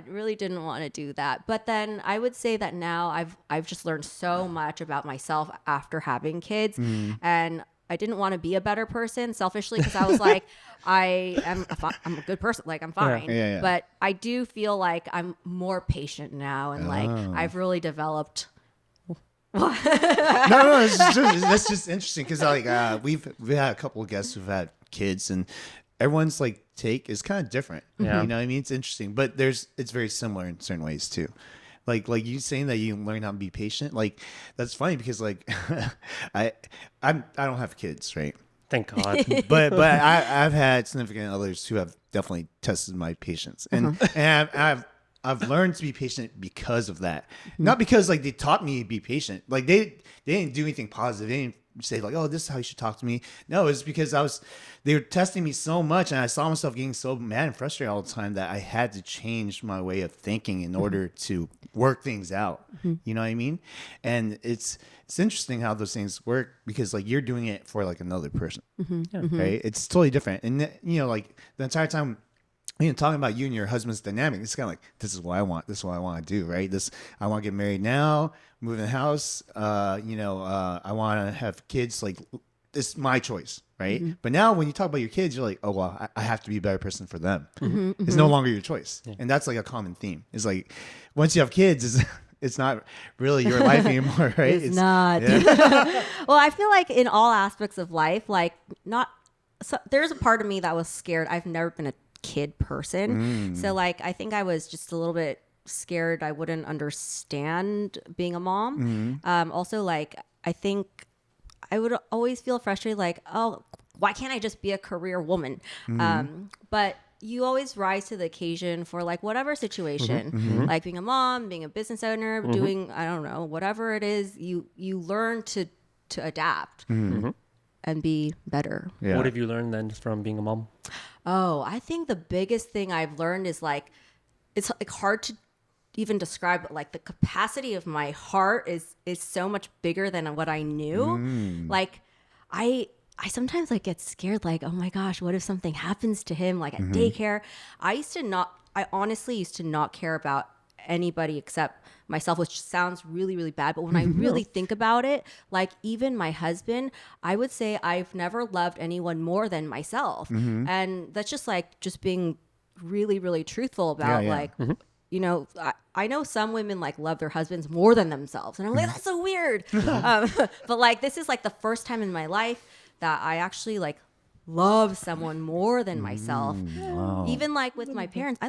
really didn't want to do that. But then I would say that now I've just learned so much about myself after having kids. And I didn't want to be a better person selfishly, because I was like, I'm a good person. Like, I'm fine. Yeah. But I do feel like I'm more patient now. And like, I've really developed. No, that's just interesting, because like we've had a couple of guests who've had kids, and everyone's like take is kind of different. Yeah. You know what I mean? It's interesting, but it's very similar in certain ways too. Like you saying that you learn how to be patient. Like, that's funny, because like I don't have kids, right? Thank God. But I've had significant others who have definitely tested my patience, and I've learned to be patient because of that. Not because like they taught me to be patient. Like they didn't do anything positive. They didn't say like, oh, this is how you should talk to me. No, it's because they were testing me so much, and I saw myself getting so mad and frustrated all the time that I had to change my way of thinking in order to work things out. You know what I mean? And it's interesting how those things work, because like you're doing it for like another person, right? It's totally different. And you know, like the entire time, you know, talking about you and your husband's dynamic, it's kind of like, this is what I want. This is what I want to do, right? I want to get married now, move in the house. I want to have kids. Like, it's my choice, right? But now when you talk about your kids, you're like, oh, well, I have to be a better person for them. It's no longer your choice. And that's like a common theme. It's like, once you have kids, it's not really your life anymore, right? It's not. Yeah. Well, I feel like in all aspects of life, like there's a part of me that was scared. I've never been a kid person. So like, I think I was just a little bit scared I wouldn't understand being a mom. Also, like, I think I would always feel frustrated, like, oh, why can't I just be a career woman? But you always rise to the occasion for like whatever situation, like being a mom, being a business owner, doing, I don't know, whatever it is, you learn to adapt and be better. Yeah. What have you learned then from being a mom? Oh, I think the biggest thing I've learned is like, it's like hard to even describe, but like the capacity of my heart is so much bigger than what I knew. Like I sometimes like get scared, like, oh my gosh, what if something happens to him, like at daycare? I honestly used to not care about anybody except myself, which sounds really, really bad. But when I really think about it, like even my husband, I would say I've never loved anyone more than myself. And that's just like just being really, really truthful about like, you know, I know some women like love their husbands more than themselves. And I'm like, that's so weird. But like, this is like the first time in my life that I actually like love someone more than myself. Even like with my parents, I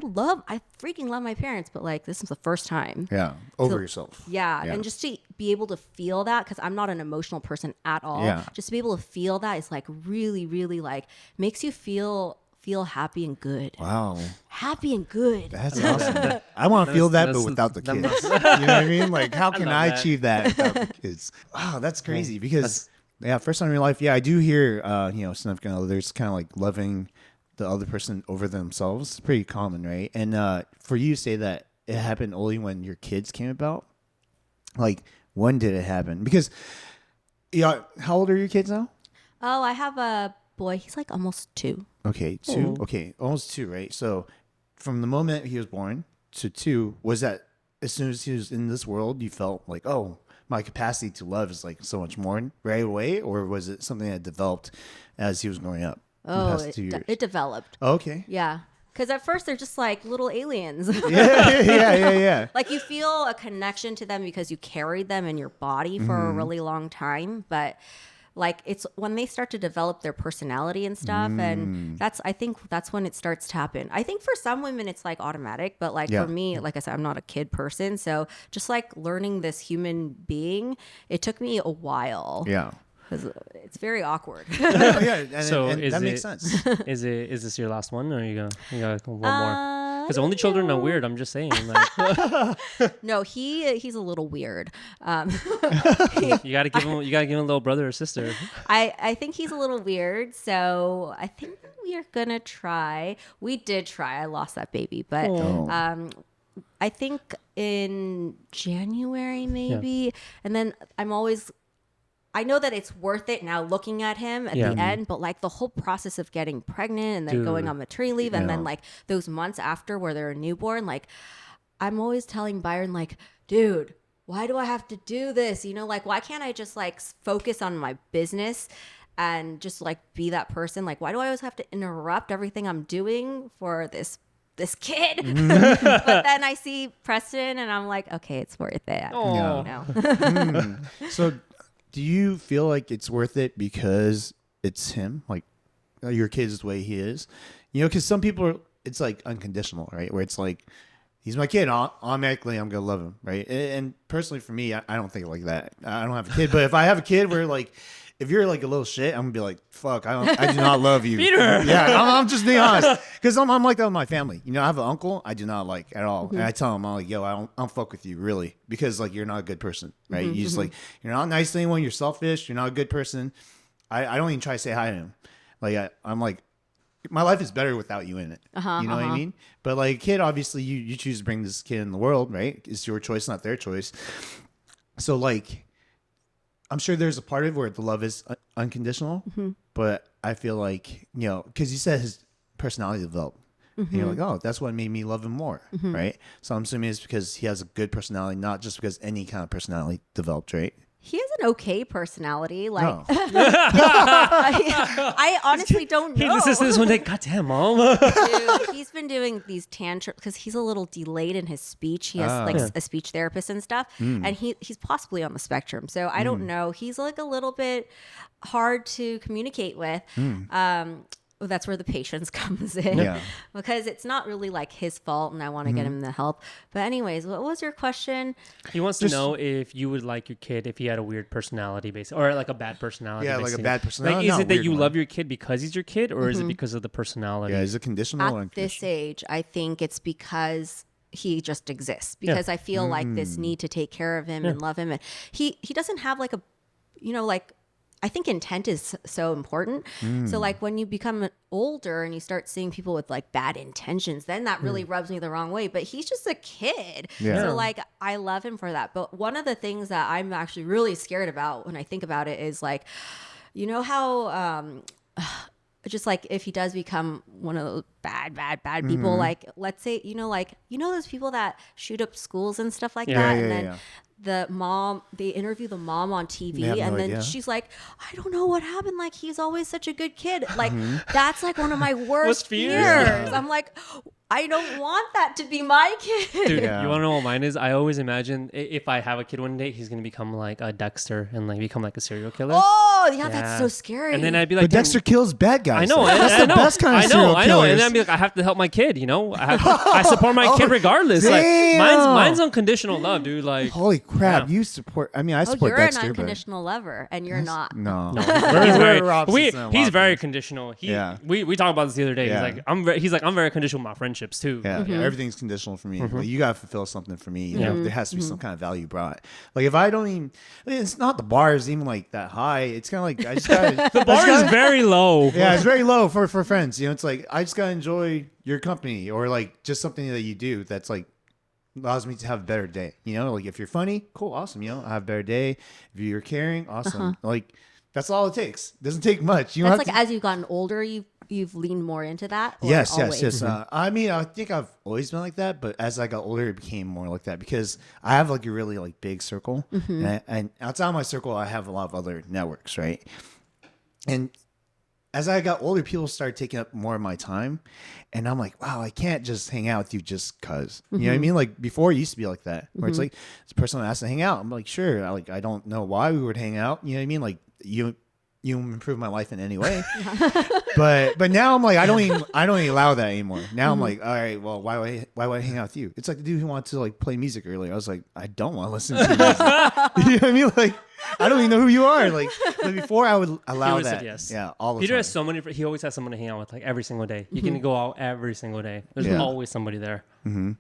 freaking love my parents, but like this is the first time. Yeah. Over yourself. Yeah. And just to be able to feel that, because I'm not an emotional person at all. Yeah. Just to be able to feel that is like really, really like makes you feel happy and good. Wow. Happy and good. That's awesome. I want to feel that, but without the kids. You know what I mean? Like, how can I achieve that without the kids? Wow, that's crazy because, first time in your life, I do hear, significant others kind of like loving the other person over themselves. It's pretty common, right? And for you to say that it happened only when your kids came about, like, when did it happen? Because, how old are your kids now? Oh, I have a boy. He's like almost 2. Okay, 2. Okay, almost 2, right? So from the moment he was born to 2, was that as soon as he was in this world, you felt like, oh, my capacity to love is like so much more right away? Or was it something that developed as he was growing up? Oh, it developed. Oh, okay. Yeah. Because at first they're just like little aliens. Yeah. Like you feel a connection to them because you carried them in your body for a really long time. But like it's when they start to develop their personality and stuff, and I think that's when it starts to happen. I think for some women it's like automatic, but like for me, like I said, I'm not a kid person, so just like learning this human being, it took me a while. Yeah, because it's very awkward. And that makes sense. Is this your last one, or you got one more? Because only children are weird. I'm just saying. Like. No, he's a little weird. You gotta give him a little brother or sister. I think he's a little weird, so I think we are gonna try. We did try. I lost that baby, but I think in January maybe, and then I know that it's worth it now looking at him at the end, but like the whole process of getting pregnant and then going on maternity leave and then like those months after where they're a newborn, like I'm always telling Byron, like, dude, why do I have to do this? You know, like, why can't I just like focus on my business and just like be that person? Like, why do I always have to interrupt everything I'm doing for this kid? But then I see Preston and I'm like, okay, it's worth it. Oh. You know? So do you feel like it's worth it because it's him, like your kid's the way he is? You know, because some people it's like unconditional, right? Where it's like, he's my kid, automatically I'm going to love him, right? And personally for me, I don't think like that. I don't have a kid, but if I have a kid where like, if you're like a little shit, I'm going to be like, fuck, I do not love you. Peter! Yeah, I'm just being honest. Because I'm like that with my family. You know, I have an uncle I do not like at all. And I tell him, I'm like, yo, I don't fuck with you, really. Because like, you're not a good person, right? You just like, you're not nice to anyone. You're selfish. You're not a good person. I don't even try to say hi to him. Like, I'm like, my life is better without you in it. You know what I mean? But like a kid, obviously you choose to bring this kid in the world, right? It's your choice, not their choice. So like, I'm sure there's a part of it where the love is unconditional, but I feel like, you know, because you said his personality developed. And you're like, oh, that's what made me love him more, right? So I'm assuming it's because he has a good personality, not just because any kind of personality developed, right? He has an okay personality. Like, No. I honestly don't know. He listens to this one day. God damn, mom. Dude, he's been doing these tantrums because he's a little delayed in his speech. He has like a speech therapist and stuff, and he's possibly on the spectrum. So I don't know. He's like a little bit hard to communicate with. That's where the patience comes in, because it's not really like his fault, and I want to get him the help. But anyways, what was your question? He wants to know if you would like your kid if he had a weird personality, basically, or like a bad personality. Yeah, basically. like a bad personality. Like, is it that weird you one. love your kid because he's your kid, or is it because of the personality? Yeah, is it conditional or At unconditional? this age, I think it's because he just exists. Because I feel like this need to take care of him and love him, and he doesn't have like a, you know, like. I think intent is so important. So like when you become older and you start seeing people with like bad intentions, then that really rubs me the wrong way. But he's just a kid. Yeah. So like I love him for that. But one of the things that I'm actually really scared about when I think about it is like, you know how just like if he does become one of those bad people, like let's say, like, those people that shoot up schools and stuff like that. And then the mom, they interview the mom on TV and then she's like, I don't know what happened. Like, he's always such a good kid. Like, that's like one of my worst fears. Yeah. I'm like, I don't want that to be my kid. Dude, you want to know what mine is? I always imagine if I have a kid one day, he's going to become like a Dexter and like become like a serial killer. Oh, yeah, that's so scary. And then I'd be like, but Dexter kills bad guys. I know. That's the best kind of serial I know. killers. And then I'd be like, I have to help my kid, I support my kid regardless. Like, mine's unconditional love, dude. Like, holy crap, you support, I support you're Dexter. You're an unconditional lover, and you're not. No. He's very conditional. We talked about this the other day. He's like, I'm very conditional with my friendships too. Yeah, everything's conditional for me. Like, you gotta fulfill something for me. There has to be some kind of value brought. Like, if I don't even, it's not the bar is even like that high. It's kind of like I just gotta. The bar is very low. Yeah, it's very low for friends. It's like I just gotta enjoy your company or like just something that you do that's like allows me to have a better day. Like if you're funny, cool, awesome. I have a better day. If you're caring, awesome. Like that's all it takes. It doesn't take much. That's like as you've gotten older, you've leaned more into that? Or yes. always? I think I've always been like that, but as I got older, it became more like that because I have like a really like big circle, and outside of my circle, I have a lot of other networks, right? And as I got older, people started taking up more of my time, and I'm like, wow, I can't just hang out with you just cause. You know what I mean? Like before, it used to be like that, where it's like this person asked to hang out. I'm like, sure. I don't know why we would hang out. You know what I mean? Like you improve my life in any way. but now I'm like, I don't even allow that anymore. Now I'm like, all right, well, why would I hang out with you? It's like the dude who wanted to like play music earlier. I was like, I don't want to listen to music. You know what I mean? Like, I don't even know who you are. Like, but before I would allow that. Yes. Yeah, all the Peter time. has so many. He always has someone to hang out with, like every single day. You can go out every single day. There's always somebody there. I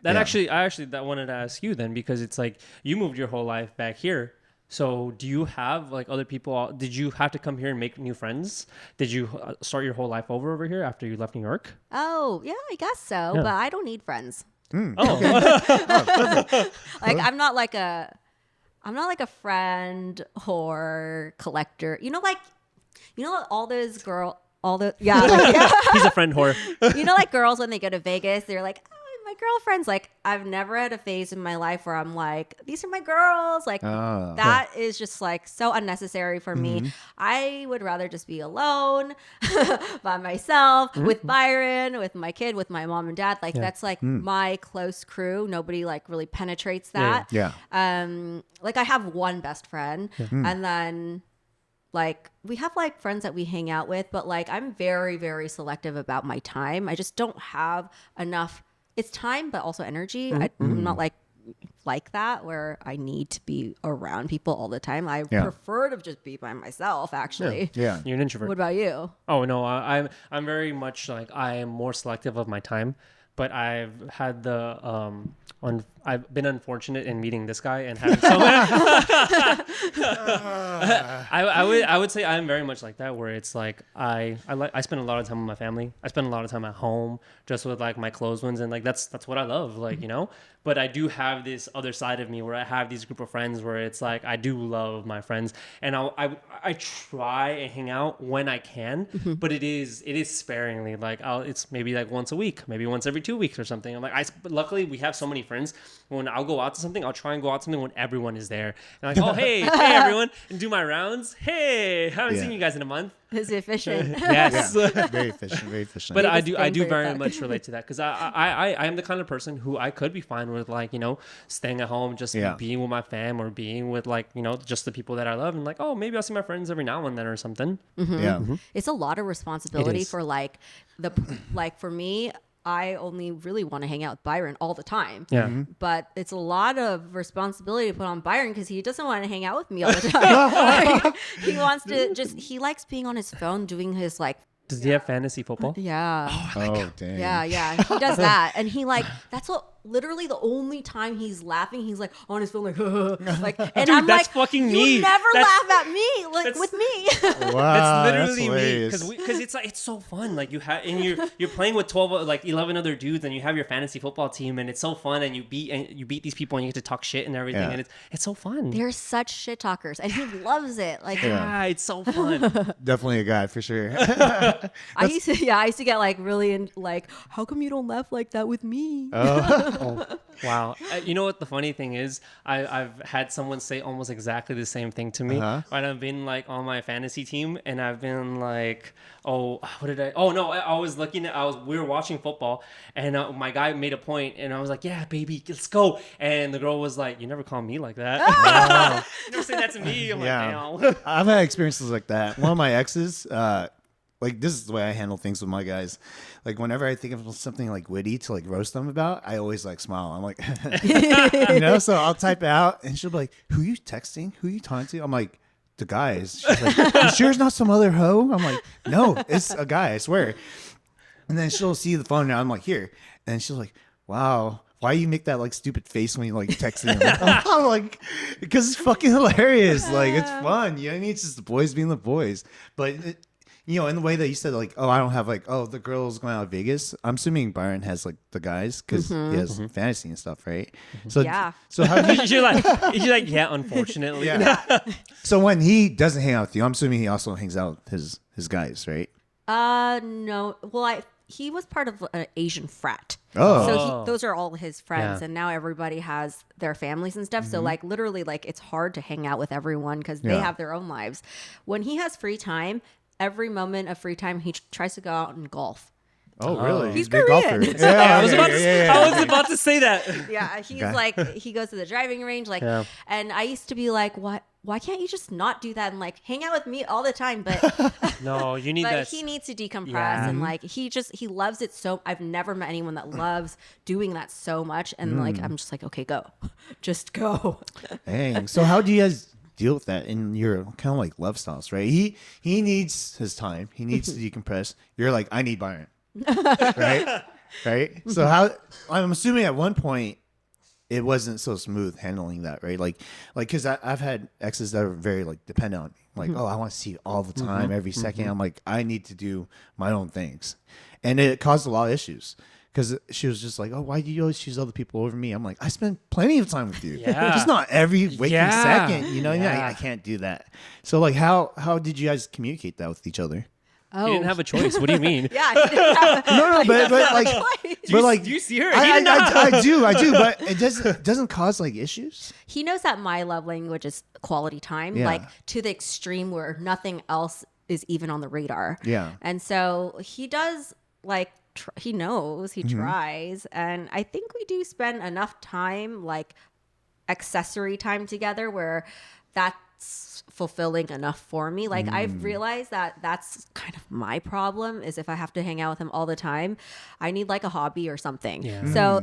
actually wanted to ask you then, because it's like you moved your whole life back here. So do you have like other people? Did you have to come here and make new friends? Did you start your whole life over here after you left New York? Oh, yeah, I guess so. Yeah. But I don't need friends. Oh, like I'm not like a friend whore collector. All those girls. He's a friend whore. Like girls when they go to Vegas, they're like, my girlfriends. Like I've never had a phase in my life where I'm like, these are my girls. Like that is just like so unnecessary for me. I would rather just be alone by myself with Byron, with my kid, with my mom and dad. Like that's like my close crew. Nobody like really penetrates that. Yeah. Like I have one best friend and then like we have like friends that we hang out with, but like I'm very, very selective about my time. I just don't have enough. It's time, but also energy. I'm not like that where I need to be around people all the time. I prefer to just be by myself, actually. Yeah. You're an introvert. What about you? Oh no, I'm very much like I am more selective of my time. But I've had I've been unfortunate in meeting this guy and having so many. I would say I'm very much like that, where it's like I spend a lot of time with my family. I spend a lot of time at home, just with like my close ones, and like that's what I love, like But I do have this other side of me where I have these group of friends where it's like I do love my friends, and I try and hang out when I can, but it is sparingly. Like it's maybe like once a week, maybe once every 2 weeks or something. I'm like, luckily we have so many friends. When I'll go out to something, I'll try and go out to something when everyone is there. And like, oh hey everyone, and do my rounds. Hey, haven't seen you guys in a month. Is efficient. Yes. Yeah. Very efficient. But I do very much relate to that, because I am the kind of person who I could be fine with like staying at home, just being with my fam, or being with like just the people that I love, and like, oh, maybe I'll see my friends every now and then or something. It's a lot of responsibility for like for me. I only really want to hang out with Byron all the time. Yeah. But it's a lot of responsibility to put on Byron because he doesn't want to hang out with me all the time. He wants to he likes being on his phone doing his like. Does he have fantasy football? Yeah. Oh, dang. Yeah. He does that. And he like, that's what literally the only time he's laughing, he's like on his phone, like, like, and Dude, I'm that's like, fucking you me. never That's- laugh at me, like with me. Wow, That's literally me hilarious. because it's like it's so fun. Like you have and you're playing with 11 other dudes, and you have your fantasy football team, and it's so fun. And you beat these people, and you get to talk shit and everything, and it's so fun. They're such shit talkers, and he loves it. Like, yeah, it's so fun. Definitely a guy for sure. I used to get like really like, how come you don't laugh like that with me? Oh, wow. You know what the funny thing is? I've had someone say almost exactly the same thing to me. Right, I've been like on my fantasy team, and I've been like, oh, what did I? Oh no, we were watching football, and my guy made a point, and I was like, yeah, baby, let's go. And the girl was like, you never call me like that. You never say that to me. I'm like, damn. I've had experiences like that. One of my exes, like this is the way I handle things with my guys. Like whenever I think of something like witty to like roast them about, I always like smile. I'm like, so I'll type it out, and she'll be like, "Who you texting? Who you talking to?" I'm like, "The guys." She's like, "You sure it's not some other hoe?" I'm like, "No, it's a guy. I swear." And then she'll see the phone, and I'm like, "Here," and she's like, "Wow. Why you make that like stupid face when you like texting him?" I'm like, because it's fucking hilarious. Like it's fun. You know what I mean? It's just the boys being the boys. But in the way that you said, like, oh, I don't have like, oh, the girls going out to Vegas. I'm assuming Byron has like the guys because he has fantasy and stuff, right? So Yeah. So how do you, You're like, yeah, unfortunately. yeah. So when he doesn't hang out with you, I'm assuming he also hangs out with his guys, right? No. Well, he was part of an Asian frat. Oh. So those are all his friends, Yeah. and now everybody has their families and stuff. So like literally, like it's hard to hang out with everyone because they have their own lives. When he has free time, every moment of free time, he tries to go out and golf. Oh, really? He's a big Korean. golfer. I was about to say that. Yeah, he's Okay. like, he goes to the driving range, like, and I used to be like, why can't you just not do that and like hang out with me all the time? But No, you need but that. he needs to decompress Yeah. and like he loves it so. I've never met anyone that loves doing that so much, and like I'm just like, okay, go, just go. Dang. So how do you guys deal with that in your kind of like love styles, right? He needs his time. He needs to decompress. You're like, I need Byron. Right? So how I'm assuming at one point it wasn't so smooth handling that, right? Like because I've had exes that are very like dependent on me. Like, oh, I want to see you all the time, every second. I'm like, I need to do my own things. And it caused a lot of issues. Because she was just like, oh, why do you always choose other people over me? I'm like, I spend plenty of time with you. Yeah. Just not every waking second. You know what I mean? Yeah. I can't do that. So like how did you guys communicate that with each other? Oh, You didn't have a choice. What do you mean? yeah, he didn't have No, but like Do you see her? He I did not. do, but it doesn't cause like issues. He knows that my love language is quality time, Yeah. like to the extreme where nothing else is even on the radar. Yeah. And so he does like, he knows, he Mm-hmm. tries. And I think we do spend enough time, like accessory time together where that's fulfilling enough for me. Like I've realized that that's kind of my problem is if I have to hang out with him all the time, I need like a hobby or something. Yeah. So,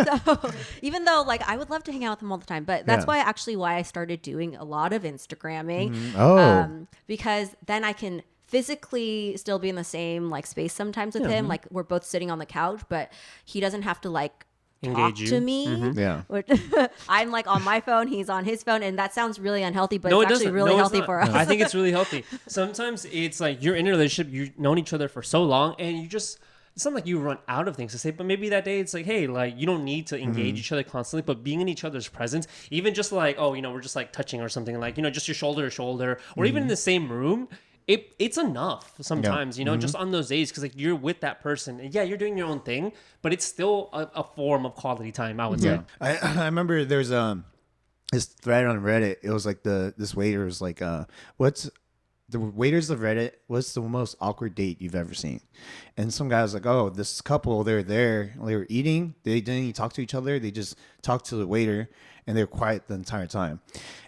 so even though like I would love to hang out with him all the time, but that's Yeah. why I started doing a lot of Instagramming. Oh. Because then I can physically still be in the same like space sometimes with him. Like we're both sitting on the couch, but he doesn't have to like talk Engage you. to me. Yeah. Which- I'm like on my phone, he's on his phone, and that sounds really unhealthy, but No, it's it actually doesn't. really No, it's healthy not. for us. I think it's really healthy. Sometimes it's like you're in a relationship, you've known each other for so long, and it's not like you run out of things to say, but maybe that day it's like, hey, like you don't need to engage each other constantly, but being in each other's presence, even just like, oh, we're just like touching or something, like, just your shoulder to shoulder, or even in the same room. It's enough sometimes, just on those days, because like you're with that person and you're doing your own thing, but it's still a form of quality time, I would say. I remember there's this thread on Reddit. It was like this waiter was like, what's the waiters of Reddit, what's the most awkward date you've ever seen? And some guy was like, oh, this couple, they were eating, they didn't even talk to each other, they just talked to the waiter, and they were quiet the entire time.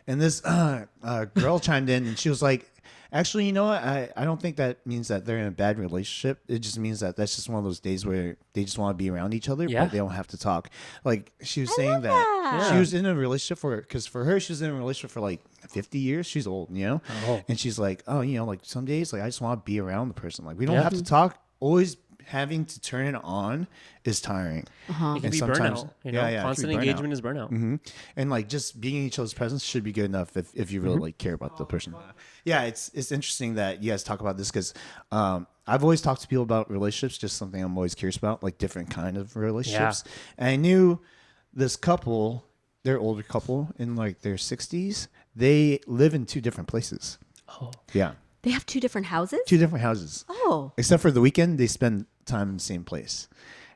And this girl chimed in, and she was like, actually, you know what? I don't think that means that they're in a bad relationship. It just means that that's just one of those days where they just want to be around each other, Yeah. but they don't have to talk. Like she was saying that she was in a relationship because for her, she was in a relationship for like 50 years. She's old, Oh. and she's like, oh, like some days, like I just want to be around the person. Like we don't have to talk. Always having to turn it on is tiring. It can And be sometimes- burnout. You know, it can constant be burnout. engagement is burnout. And like just being in each other's presence should be good enough if you really like care about the person. Yeah, it's interesting that you guys talk about this because I've always talked to people about relationships, just something I'm always curious about, like different kind of relationships. And I knew this couple, they're older couple in like their 60s. They live in 2 different places. Oh, Yeah, They have 2 different houses? 2 different houses. Oh. Except for the weekend, they spend time in the same place.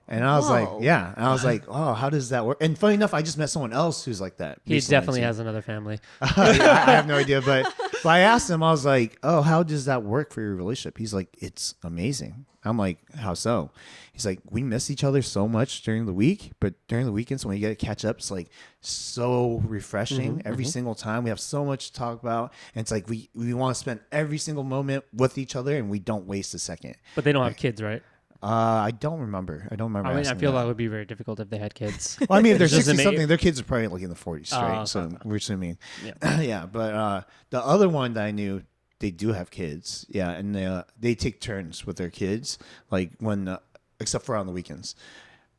And I was like, Whoa. yeah. And I was like, oh, how does that work? And funny enough, I just met someone else who's like that. he recently, definitely too. has another family. Yeah, I have no idea. But I asked him, I was like, oh, how does that work for your relationship? He's like, it's amazing. I'm like, how so? He's like, we miss each other so much during the week, but during the weekends when we get to catch up, it's like so refreshing every single time. We have so much to talk about. And it's like we want to spend every single moment with each other and we don't waste a second. But they don't have kids, right? I don't remember. I don't remember. I mean, I asking feel that. that would be very difficult if they had kids. Well, I mean, if they're Doesn't 60 make- something, their kids are probably like in the 40s, right? okay. So we're assuming. Yeah. Yeah. But the other one that I knew, they do have kids. Yeah. And they take turns with their kids, like when, except for on the weekends.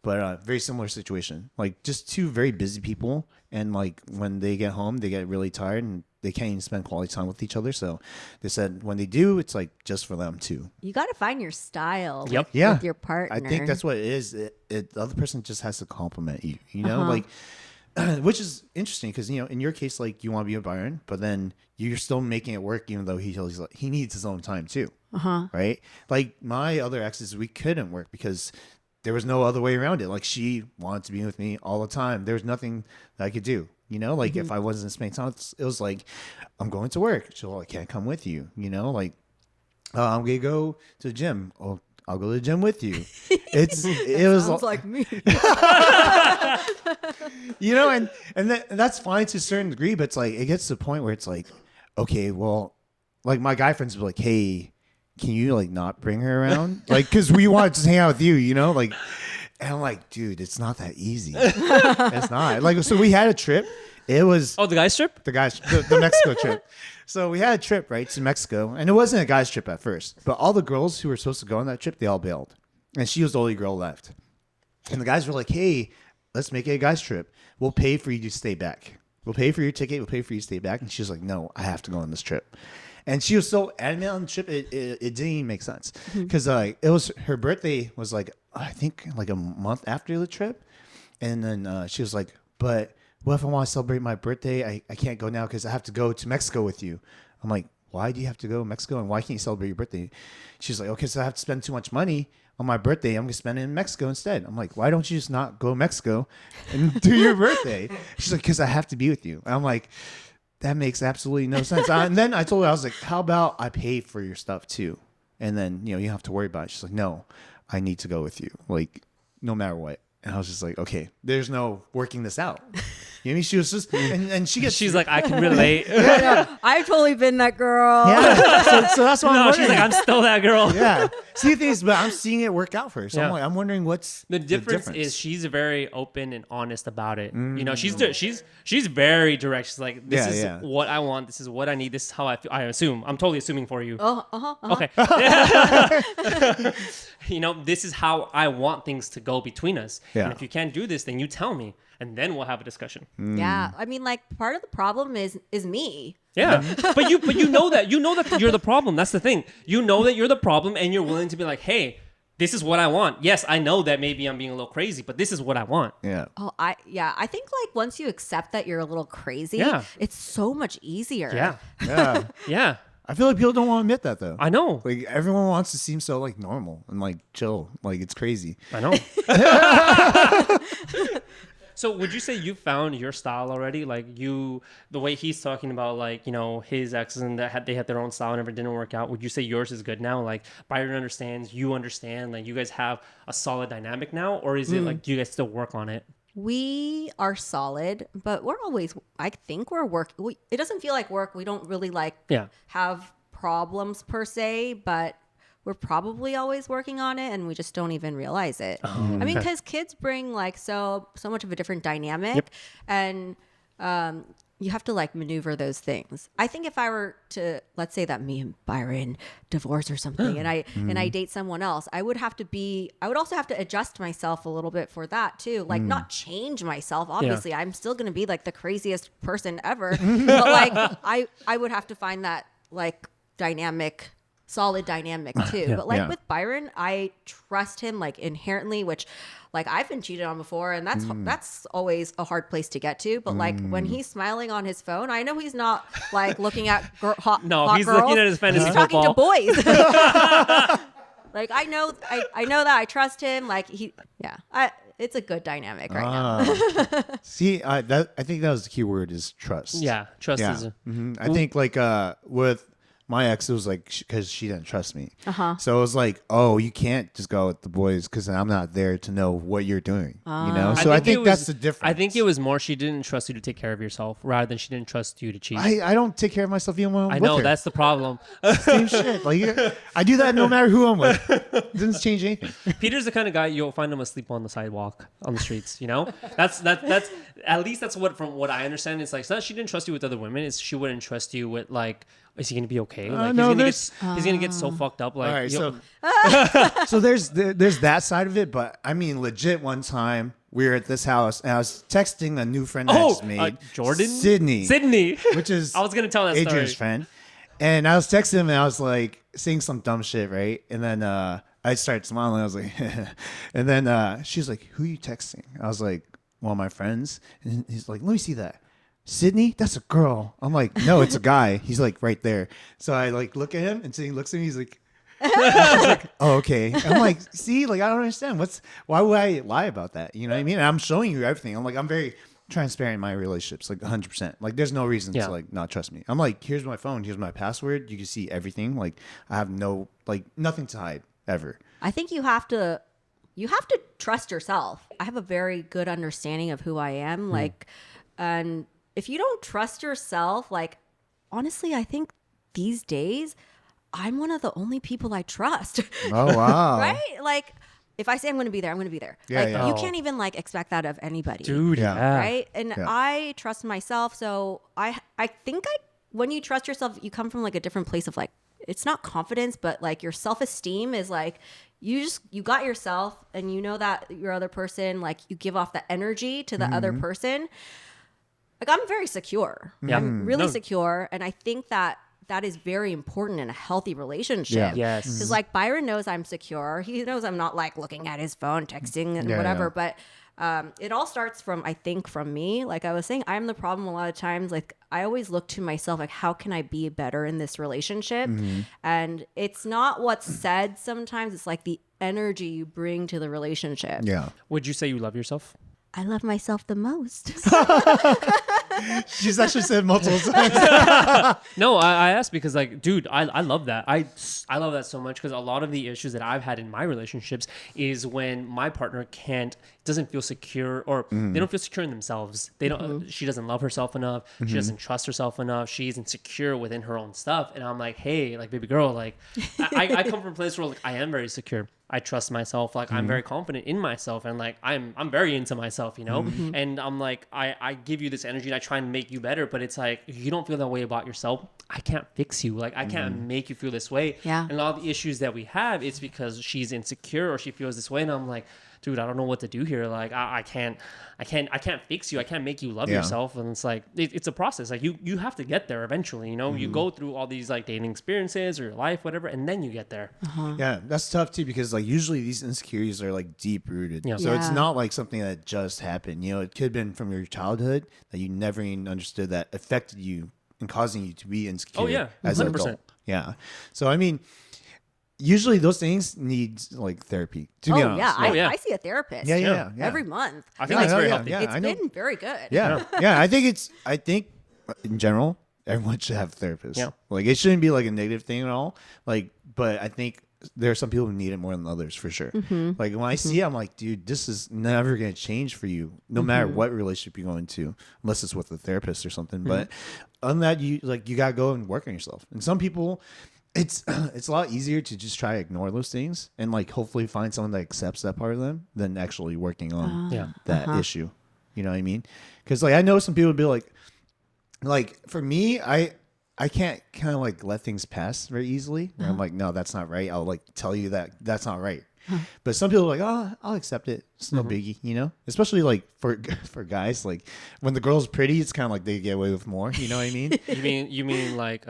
But very similar situation. Like just 2 very busy people. And like when they get home, they get really tired and they can't even spend quality time with each other. So they said when they do, it's like just for them too. You got to find your style Yep. with, Yeah. with your partner. I think that's what it is. The other person just has to compliment you, you know, like, which is interesting because, you know, in your case, like you want to be a Byron, but then you're still making it work, even though he's like, he needs his own time too. Right. Like my other exes, we couldn't work because there was no other way around it. Like she wanted to be with me all the time. There was nothing that I could do, you know, like if I wasn't spending time, it was like, I'm going to work. So I can't come with you, you know, like, I'm going to go to the gym. Oh, I'll go to the gym with you. It was Sounds like me. you know, and that's fine to a certain degree, but it's like it gets to the point where it's like, okay, well, like my guy friends will be like, hey, can you like not bring her around? Like, because we want to just hang out with you, you know, like, and I'm like, dude, it's not that easy. It's not. Like, so we had a trip. It was Oh, the guys trip? the Mexico trip. So we had a trip, right, to Mexico, and it wasn't a guy's trip at first, but all the girls who were supposed to go on that trip, they all bailed, and she was the only girl left. And the guys were like, hey, let's make it a guy's trip. We'll pay for you to stay back. We'll pay for your ticket. We'll pay for you to stay back. And she was like, no, I have to go on this trip. And she was so adamant on the trip, it didn't even make sense. Because it was her birthday was like, I think like a month after the trip. And then she was like, but what if I want to celebrate my birthday? I can't go now because I have to go to Mexico with you. I'm like, why do you have to go to Mexico? And why can't you celebrate your birthday? She's like, okay, so I have to spend too much money on my birthday. I'm going to spend it in Mexico instead. I'm like, why don't you just not go to Mexico and do your birthday? She's like, because I have to be with you. And I'm like, that makes absolutely no sense. And then I told her, I was like, how about I pay for your stuff too? And then, you know, you don't have to worry about it. She's like, no, I need to go with you. Like, no matter what. And I was just like, okay, there's no working this out. You know what I mean? She was just, and she gets, She's like, I can relate. I've totally been that girl. yeah. So that's what I'm No, wondering. she's like, I'm still that girl. Yeah. See the thing is, but I'm seeing it work out for her. So Yeah. I'm wondering what's The difference is she's very open and honest about it. You know, she's very direct. She's like, this is what I want. This is what I need. This is how I feel. I assume. I'm totally assuming for you. Okay. You know, this is how I want things to go between us. Yeah. And if you can't do this, then you tell me, and then we'll have a discussion. Yeah. I mean, like, part of the problem is me. Yeah, but you know that you're the problem. That's the thing. You know that you're the problem, and you're willing to be like, hey, this is what I want. Yes, I know that maybe I'm being a little crazy, but this is what I want. Yeah. Oh, I think like once you accept that you're a little crazy, Yeah. it's so much easier. Yeah, Yeah. yeah. I feel like people don't want to admit that though. I know. Like everyone wants to seem so like normal and like chill. Like it's crazy. I know. So would you say you found your style already? Like the way he's talking about, like, you know, his exes and that they had their own style and never didn't work out. Would you say yours is good now? Like Byron understands, you understand, like you guys have a solid dynamic now, or is it like, do you guys still work on it? We are solid, but I think we're it doesn't feel like work. We don't really have problems per se, but we're probably always working on it and we just don't even realize it. I mean, because kids bring like so much of a different dynamic. Yep. And you have to like maneuver those things. I think if I were to, let's say that me and Byron divorce or something and I date someone else, I would also have to adjust myself a little bit for that too. Like not change myself. Obviously, I'm still going to be like the craziest person ever, but like I would have to find that like solid dynamic too. But like with Byron, I trust him like inherently, which like I've been cheated on before, and that's always a hard place to get to. But like when he's smiling on his phone, I know he's not like looking at hot he's girls. looking at his fantasy He's football. talking to boys. Like I know that I trust him. Like it's a good dynamic right now. See, I think that was the key word is trust. Yeah, trust is. I think like with my ex, it was like because she didn't trust me. So it was like, oh, you can't just go with the boys because I'm not there to know what you're doing. You know, so I think that's the difference. I think it was more she didn't trust you to take care of yourself rather than she didn't trust you to cheat. I don't take care of myself even when I'm I with know her. that's the problem. Same shit. Like I do that no matter who I'm with. It doesn't change anything. Peter's the kind of guy you'll find him asleep on the sidewalk on the streets. You know, that's at least that's what from what I understand. It's like it's not she didn't trust you with other women. It's she wouldn't trust you with like. Is he gonna be okay? Like no, he's gonna get so fucked up. Like, all right, so there's that side of it, but I mean, legit. One time we were at this house and I was texting a new friend that I just made, Jordan, Sydney, which is I was gonna tell that Adrian's story. friend, and I was texting him and I was like saying some dumb shit, right? And then I started smiling. I was like, and then she's like, "Who are you texting?" I was like, "One of my friends," and he's like, "Let me see that." Sydney, that's a girl. I'm like, no, it's a guy. He's like right there. So I like look at him and Sydney looks at me. He's like, oh, okay. I'm like, see, like I don't understand. Why would I lie about that? You know what I mean? And I'm showing you everything. I'm like, I'm very transparent in my relationships, like 100%. Like there's no reason to like not trust me. I'm like, here's my phone. Here's my password. You can see everything. Like I have nothing to hide ever. I think you have to trust yourself. I have a very good understanding of who I am. And if you don't trust yourself, like, honestly, I think these days, I'm one of the only people I trust. Oh, wow. Right? Like, if I say I'm going to be there, I'm going to be there. Yeah, like, yeah. you can't even, like, expect that of anybody. Dude, yeah. Right? And I trust myself. So I think when you trust yourself, you come from, like, a different place of, like, it's not confidence, but, like, your self-esteem is, like, you got yourself and you know that your other person, like, you give off that energy to the other person. Like, I'm very secure. Yeah. I'm really secure. And I think that is very important in a healthy relationship. Yes. Because, like, Byron knows I'm secure. He knows I'm not, like, looking at his phone, texting and whatever. But it all starts from me. Like I was saying, I'm the problem a lot of times. Like, I always look to myself, like, how can I be better in this relationship? And it's not what's said sometimes. It's, like, the energy you bring to the relationship. Yeah. Would you say you love yourself? I love myself the most. She's actually said multiple times. No, I asked because, like, dude, I love that. I love that so much because a lot of the issues that I've had in my relationships is when my partner doesn't feel secure or they don't feel secure in themselves. They don't. She doesn't love herself enough. She doesn't trust herself enough. She's insecure within her own stuff. And I'm like, hey, like, baby girl, like, I come from a place where, like, I am very secure. I trust myself. Like, I'm very confident in myself, and, like, I'm very into myself, you know. And I'm like, I give you this energy and I try and make you better, but it's like, if you don't feel that way about yourself, I can't fix you. Like, I can't make you feel this way. Yeah. And a lot of the issues that we have, it's because she's insecure or she feels this way, and I'm like, dude, I don't know what to do here. Like, I can't fix you. I can't make you love yourself. And it's like, it's a process. Like, you have to get there eventually, you know. You go through all these, like, dating experiences or your life, whatever, and then you get there. Yeah, that's tough too because, like, usually these insecurities are, like, deep rooted. Yeah. So it's not like something that just happened. You know, it could have been from your childhood that you never even understood that affected you and causing you to be insecure. Oh, yeah, as an 100%. adult. Yeah. So I mean, usually those things need, like, therapy. To be honest. I see a therapist. Yeah. Every month. I think it's very healthy. Yeah, It's I know. been very good. Yeah. I think in general, everyone should have a therapist. Yeah. Like, it shouldn't be like a negative thing at all. Like, but I think there are some people who need it more than others for sure. Like, when I see it, I'm like, dude, this is never going to change for you, no matter what relationship you go into, unless it's with a therapist or something. But other than that, you got to go and work on yourself. And some people, it's a lot easier to just try to ignore those things and, like, hopefully find someone that accepts that part of them than actually working on that issue. You know what I mean? Because, like, I know some people would be like, like for me, I can't kind of like let things pass very easily. Where I'm like, no, that's not right. I'll like tell you that that's not right. But some people are like, oh, I'll accept it. It's no biggie, you know. Especially like for guys, like when the girl's pretty, it's kind of like they get away with more. You know what I mean? You mean like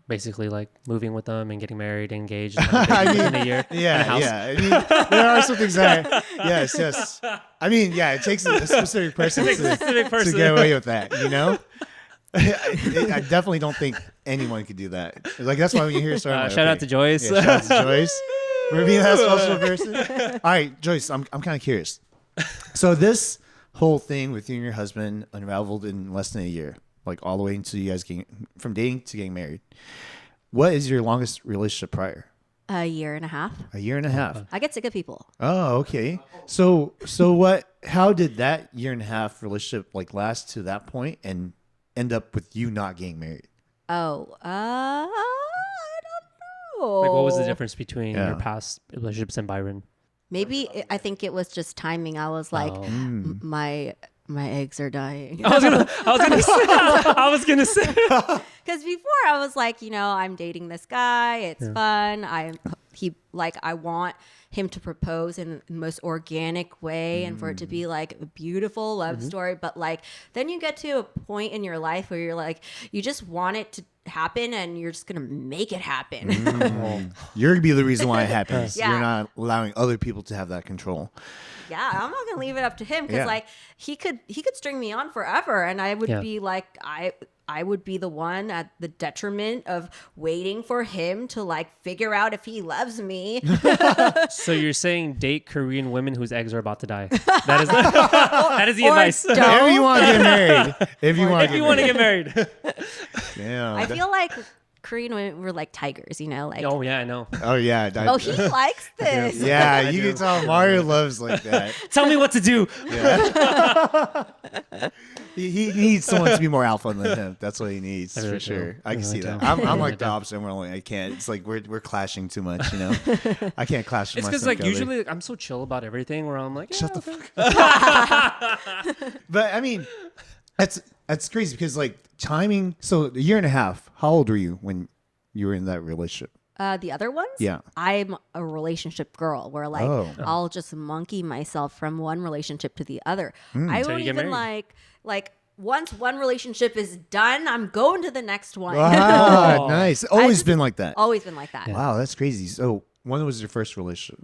basically like moving with them and getting married, engaged in a year. Yeah, yeah. I mean, there are some things that yes. I mean, yeah, it takes a specific person to get away with that. You know. I definitely don't think anyone could do that. Like that's why when you hear a story, like, shout out to Joyce. Yeah, shout out to Joyce for being that special person. All right, Joyce, I'm kind of curious. So this whole thing with you and your husband unraveled in less than a year, like all the way into you guys from dating to getting married. What is your longest relationship prior? A year and a half. A year and a half. I get sick of people. Oh, okay. So what? How did that year and a half relationship like last to that point and end up with you not getting married? Oh, I don't know. Like, what was the difference between Yeah. your past relationships and Byron? Maybe I think it was just timing. I was like, my eggs are dying. I was gonna say. Because before I was like, I'm dating this guy. It's fun. I want him to propose in the most organic way and for it to be like a beautiful love story. But like, then you get to a point in your life where you're like, you just want it to happen and you're just going to make it happen. You're going to be the reason why it happens. Yeah. You're not allowing other people to have that control. Yeah, I'm not gonna leave it up to him because like he could string me on forever, and I would be like I would be the one at the detriment of waiting for him to like figure out if he loves me. So you're saying date Korean women whose eggs are about to die? That is the advice. Don't. If you want to get married. If you want to get married. Damn. I feel like Korean women were like tigers, like. Oh yeah, I know. Oh, yeah. Oh, he likes this. Yeah, you can tell Mario loves like that. Tell me what to do. Yeah. he needs someone to be more alpha than him. That's what he needs, I really for sure. do. I can see that. I'm like the opposite. We're like, I can't. It's like we're clashing too much, I can't clash with It's because like usually like, I'm so chill about everything where I'm like, Shut the fuck. But I mean, that's crazy because like timing. So a year and a half. How old were you when you were in that relationship? The other ones? Yeah. I'm a relationship girl where like I'll just monkey myself from one relationship to the other. I Until won't you get even married. like once one relationship is done, I'm going to the next one. Ah, nice. Always been like that. Always been like that. Wow, that's crazy. So when was your first relationship?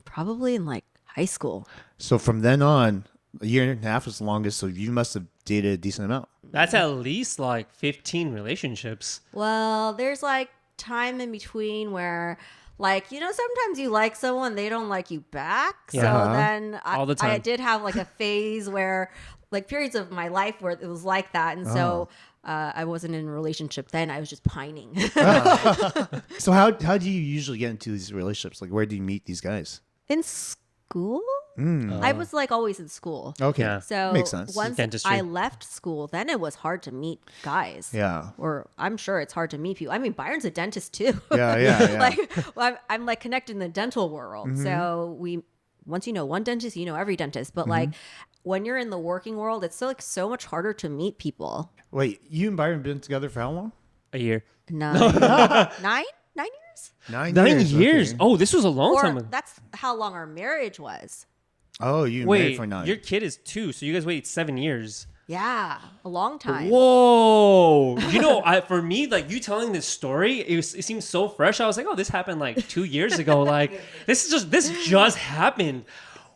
Probably in like high school. So from then on, a year and a half was the longest. So you must have dated a decent amount. that's at least like 15 relationships. Well, there's like time in between where like, sometimes you like someone, they don't like you back. So then All the I time. did have like a phase where like periods of my life where it was like that. And so I wasn't in a relationship then. I was just pining. So how do you usually get into these relationships? Like where do you meet these guys? In school? I was like always in school. Okay. Yeah. So Makes sense. once Dentistry. I left school, then it was hard to meet guys. Yeah. Or I'm sure it's hard to meet people. I mean, Byron's a dentist too. Yeah. Like I'm like connected in the dental world. So once you know one dentist, you know every dentist. But like when you're in the working world, it's so much harder to meet people. Wait, you and Byron been together for how long? A year. 9 years? 9 9 years. years. Okay. Oh, this was a long time Or ago. that's how long our marriage was. Oh, you married Wait, for 9. your kid is 2, so you guys waited 7 years. Yeah, a long time. Whoa! For me, like you telling this story, it seems so fresh. I was like, oh, this happened like 2 years ago. Like this just happened.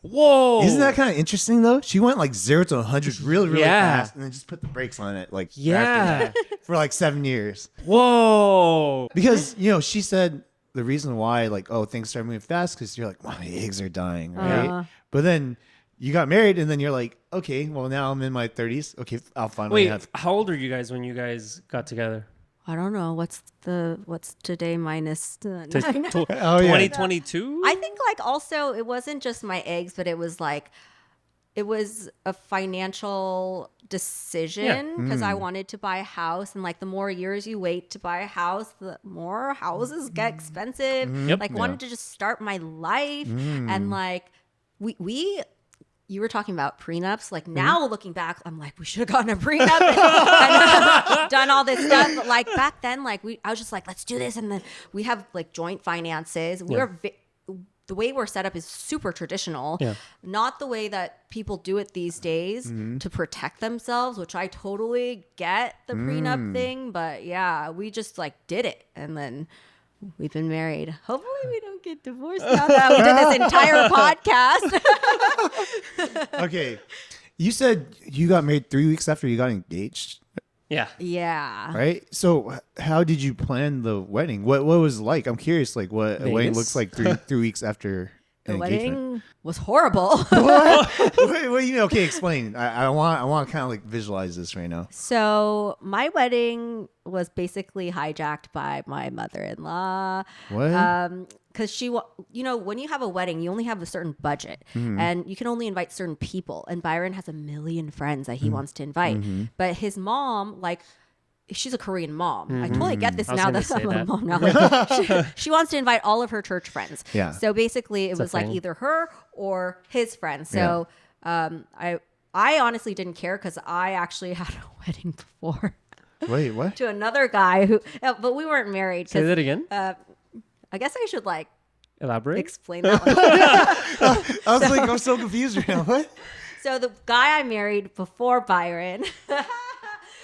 Whoa! Isn't that kind of interesting though? She went like 0 to 100 really Yeah. fast, and then just put the brakes on it, like Yeah. after that, for like 7 years. Whoa! Because she said the reason why like things start moving fast because you're like, well, my eggs are dying, right? But then you got married, and then you're like, okay, well now I'm in my 30s. Okay, I'll finally Wait, have. how old are you guys when you guys got together? I don't know what's today minus 9. 2022? I think like also it wasn't just my eggs, but it was a financial decision because I wanted to buy a house, and like the more years you wait to buy a house, the more houses get expensive. Yep. Like wanted to just start my life, and like we you were talking about prenups. Like now looking back, I'm like, we should have gotten a prenup and done all this stuff. But like back then, like I was just like, let's do this. And then we have like joint finances. The way we're set up is super traditional, not the way that people do it these days to protect themselves, which I totally get the prenup thing. But yeah, we just like did it. And then we've been married. Hopefully we don't get divorced now that we did this entire podcast. Okay. You said you got married 3 weeks after you got engaged. Yeah. Yeah. Right. So how did you plan the wedding? What was it like? I'm curious, like what a wedding looks like 3 weeks after The an wedding engagement. was horrible. What do you mean? Okay, explain. I want to kind of like visualize this right now. So my wedding was basically hijacked by my mother-in-law. What? Because when you have a wedding, you only have a certain budget and you can only invite certain people. And Byron has a million friends that he wants to invite. But his mom, like, she's a Korean mom. I totally get this now that I'm a mom now. Like, she wants to invite all of her church friends. Yeah. So basically it was like either her or his friends. So I honestly didn't care because I actually had a wedding before. Wait, what? To another guy but we weren't married. Say that again. I guess I should like Elaborate. explain that one. I was like, I'm so confused right now. What? So the guy I married before Byron.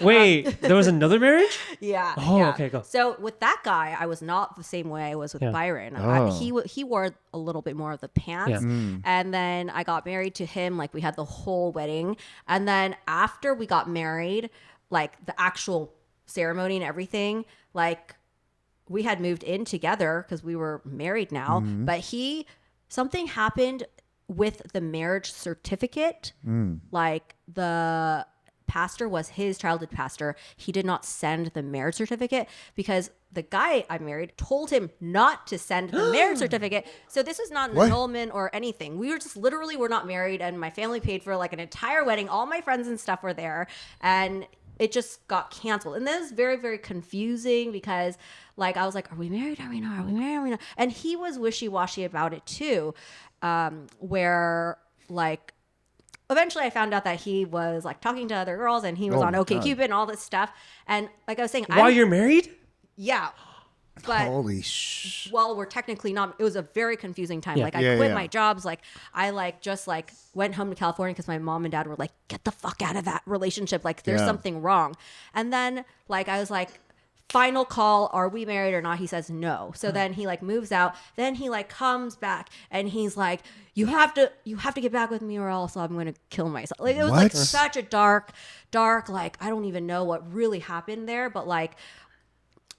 Wait, there was another marriage? Yeah. Oh, yeah. okay, go. So with that guy, I was not the same way I was with Byron. He wore a little bit more of the pants. Yeah. And then I got married to him. Like we had the whole wedding. And then after we got married, like the actual ceremony and everything, like we had moved in together because we were married now. But something happened with the marriage certificate. Like the pastor was his childhood pastor. He did not send the marriage certificate because the guy I married told him not to send the marriage certificate. So this is not an annulment or anything. We were not married, and my family paid for like an entire wedding. All my friends and stuff were there, and it just got canceled. And this is very, very confusing because like I was like, are we married? Are we not? Are we married? Are we not? And he was wishy-washy about it too, where like eventually I found out that he was like talking to other girls and he was on OkCupid and all this stuff. And like I was saying, While you're married? Yeah. But Holy well, we're technically not. It was a very confusing time. Yeah. Like I quit my jobs. Like I just went home to California because my mom and dad were like, get the fuck out of that relationship. Like there's something wrong. And then like I was like, final call, are we married or not? He says no. So then he like moves out. Then he like comes back and he's like, you have to get back with me or else I'm going to kill myself. Like it was like such a dark, like I don't even know what really happened there. But like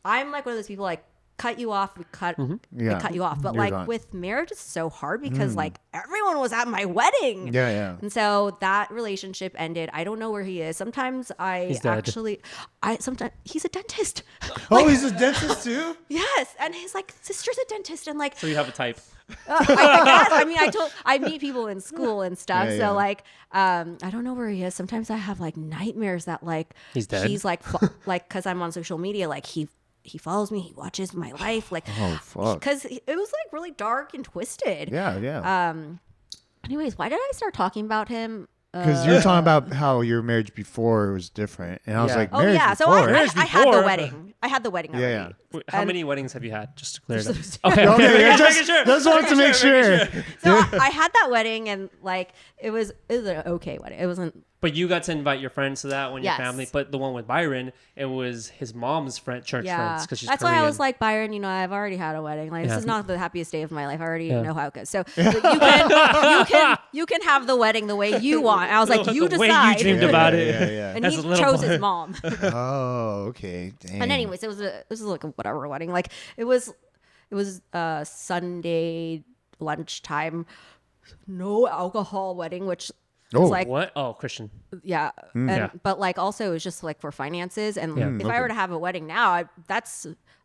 I'm like one of those people like cut you off, we cut you off. But You're like gone. With marriage, it's so hard because like everyone was at my wedding. Yeah. And so that relationship ended. I don't know where he is. Sometimes He's dead. sometimes he's a dentist. Oh, he's a dentist too? Yes. And his like sister's a dentist and like So you have a type. I guess. I mean, I meet people in school and stuff. Yeah. So like, I don't know where he is. Sometimes I have like nightmares that like He's dead? He's like, like, cause I'm on social media. Like he follows me. He watches my life. Like, Oh, fuck. Cause it was like really dark and twisted. Yeah. Anyways, why did I start talking about him? Because you were talking about how your marriage before was different. And I was Yeah. like, Oh marriage yeah. So before? I had the before. wedding. I had the wedding already. Yeah. Wait, how And- many weddings have you had? Just to clear it up. Just- Okay. Okay, Making sure. just wanted to make sure. So I had that wedding and like it was an okay wedding. It wasn't. But you got to invite your friends to that one, your Yes. family. But the one with Byron, it was his mom's church friends because she's That's Korean. why I was like, Byron, I've already had a wedding. Like, Yeah. this is not the happiest day of my life. I already Yeah. know how it goes. So you can have the wedding the way you want. I was like, you the way decide. you dreamed about it. Yeah. And As he a little chose boy. his mom. Oh, okay. Dang. And anyways, this was like a whatever wedding. Like it was Sunday lunchtime, no alcohol wedding, which was like What? Oh, Christian. yeah. Mm. And, Yeah. but like also it was just like for finances. And Yeah. if I were to have a wedding now,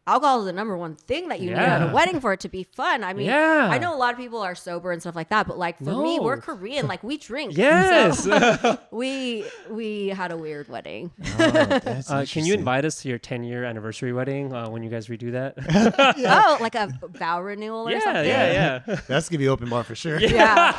alcohol is the number one thing that you need at a wedding for it to be fun. I mean, I know a lot of people are sober and stuff like that, but like for me, we're Korean, like we drink. Yes. So we had a weird wedding. Can you invite us to your 10-year anniversary wedding when you guys redo that? Oh, like a vow renewal or something? Yeah. That's gonna be open bar for sure. Yeah,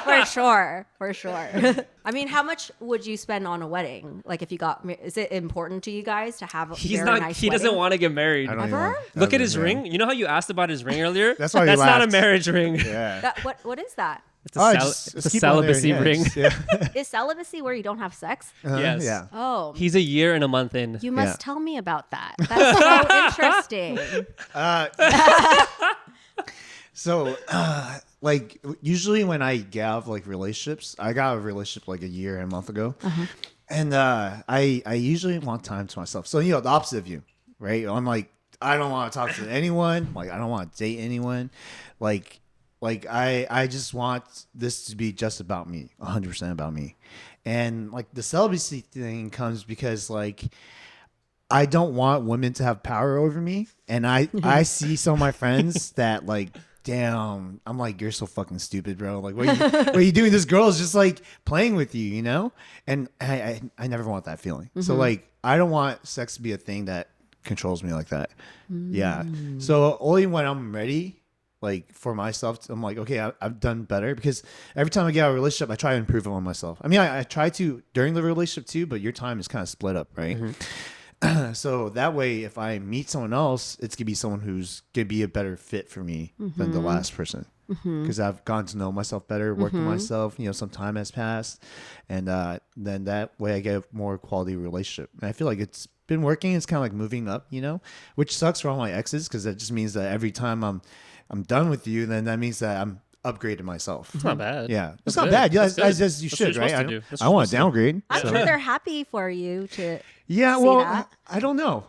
for sure. I mean, how much would you spend on a wedding? Like if you got, is it important to you guys to have a He nice doesn't wedding? want to get married. Ever? Look at his ring. You know how you asked about his ring earlier? That's why That's not a laughed. marriage ring. Yeah. What is that? It's a celibacy ring. Is celibacy where you don't have sex? Yes. Yeah. Oh, He's a year and a month in. you must tell me about that. That's so interesting. So, like, usually when I get out of like relationships, I got a relationship like a year and a month ago, and I usually want time to myself. So the opposite of you, right? I'm like, I don't want to talk to anyone. Like, I don't want to date anyone. Like I just want this to be just about me, 100% about me, and like the celibacy thing comes because like I don't want women to have power over me, and I see some of my friends that like. Damn, I'm like, you're so fucking stupid, bro. Like, what are you doing? This girl is just like playing with you, you know? And I never want that feeling. So like, I don't want sex to be a thing that controls me like that. Yeah. So only when I'm ready, like for myself, I'm like, okay, I've done better, because every time I get out of a relationship, I try to improve on myself. I mean, I try to during the relationship too, but your time is kind of split up, right? So that way, if I meet someone else, it's gonna be someone who's gonna be a better fit for me than the last person, because I've gotten to know myself better, worked with myself. Some time has passed, and then that way I get a more quality relationship. And I feel like it's been working. It's kind of like moving up, which sucks for all my exes, because that just means that every time I'm done with you, then that means that I'm upgraded myself. It's not bad. Yeah, That's it's not good. bad. Yeah, That's as you good. should, That's what right? you're supposed to do. That's I what want you're to downgrade. I'm so. sure they're happy for you to. Yeah, see well, that. I don't know.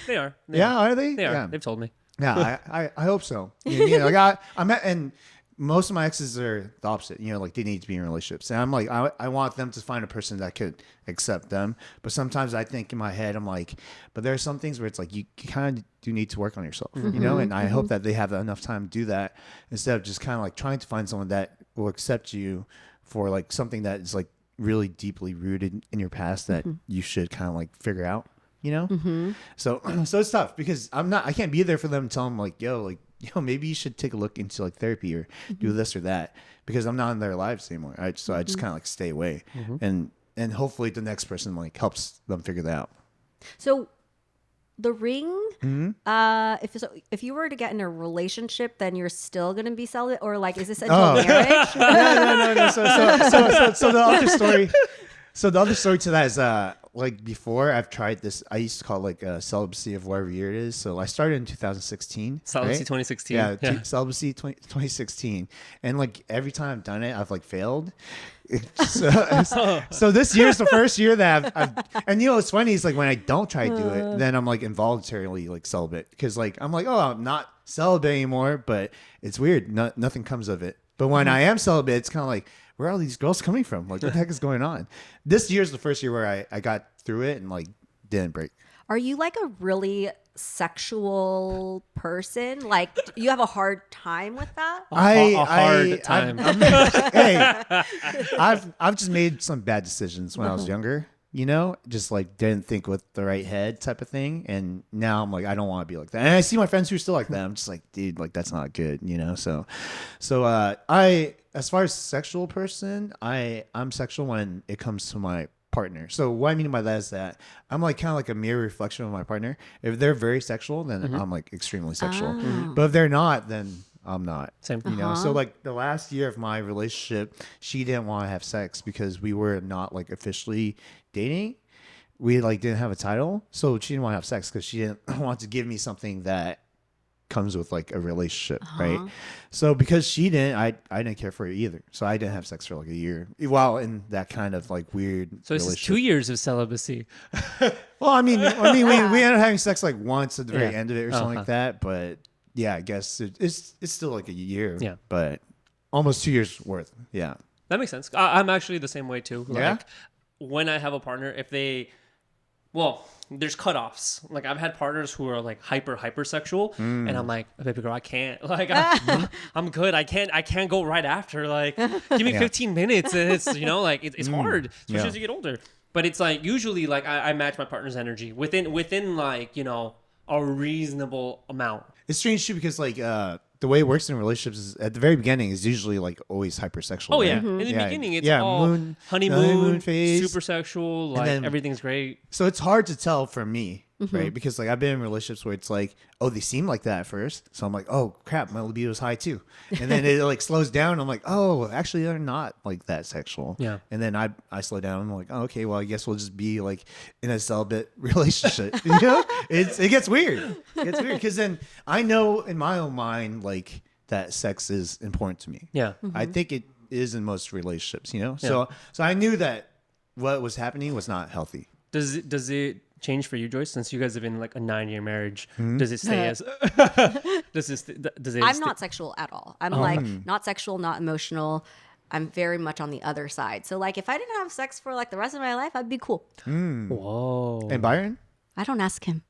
They are. Yeah, are they? They are. Yeah. They've told me. Yeah, I hope so. Like I'm at, and most of my exes are the opposite. Like they need to be in relationships, and I'm like, I want them to find a person that could accept them. But sometimes I think in my head, I'm like, but there are some things where it's like you kind of do need to work on yourself, And I hope that they have enough time to do that, instead of just kind of like trying to find someone that will accept you for like something that is like really deeply rooted in your past that you should kind of like figure out. So it's tough, because I can't be there for them and tell them like, yo, maybe you should take a look into like therapy or do this or that, because I'm not in their lives anymore. So I just kind of like stay away, and hopefully the next person like helps them figure that out. So the ring, if you were to get in a relationship, then you're still gonna be celibate, or like, is this until marriage? No. So the other story. So the other story to that is like before I've tried this, I used to call it like celibacy of whatever year it is. So I started in 2016. Celibacy right? 2016. Yeah. Celibacy 2016. And like every time I've done it, I've like failed. So this year's the first year that I've and what's funny is like when I don't try to do it, then I'm like involuntarily like celibate, because like I'm like, oh, I'm not celibate anymore, but it's weird. Nothing comes of it. But when I am celibate, it's kind of like, where are all these girls coming from? Like, what the heck is going on? This year's the first year where I got through it and like didn't break. Are you like a really sexual person? Like, you have a hard time with that? A hard time. Hey, I've just made some bad decisions when I was younger. Just like didn't think with the right head type of thing. And now I'm like, I don't want to be like that. And I see my friends who are still like that. I'm just like, dude, like that's not good, So as far as sexual person, I'm sexual when it comes to my partner. So what I mean by that is that I'm like kind of like a mirror reflection of my partner. If they're very sexual, then I'm like extremely sexual. But if they're not, then I'm not. Same. So like the last year of my relationship, she didn't want to have sex because we were not like officially dating. We like didn't have a title, so she didn't want to have sex because she didn't want to give me something that comes with like a relationship, right? So because she didn't, I didn't care for it either. So I didn't have sex for like a year while in that kind of like weird So this is relationship. 2 years of celibacy. Well, I mean, we ended up having sex like once at the very end of it or something like that. But yeah, I guess it's still like a year. Yeah. But almost 2 years worth. Yeah. That makes sense. I'm actually the same way too. Yeah? Like when I have a partner, if they well, there's cutoffs. Like I've had partners who are like hypersexual, and I'm like, baby girl, I can't. Like I'm good. I can't go right after. Like give me 15 minutes, and it's like it's hard, especially as you get older. But it's like usually like I match my partner's energy within like a reasonable amount. It's strange too because like the way it works in relationships is at the very beginning is usually like always hypersexual. Oh right? yeah, in the beginning it's all honeymoon phase, super sexual, like everything's great. So it's hard to tell for me, right? Because like I've been in relationships where it's like, oh, they seem like that at first, so I'm like, oh crap, my libido's high too, and then it like slows down. I'm like, oh, actually they're not like that sexual. Yeah. And then I slow down. I'm like, oh, okay, well I guess we'll just be like in a celibate relationship. It gets weird. It gets weird because then I know in my own mind like that sex is important to me. Yeah. I think it is in most relationships. So I knew that what was happening was not healthy. Does it change for you, Joyce? Since you guys have been like a 9-year marriage, does it stay as? does it? I'm not sexual at all. I'm like not sexual, not emotional. I'm very much on the other side. So like if I didn't have sex for like the rest of my life, I'd be cool. Whoa. And Byron? I don't ask him.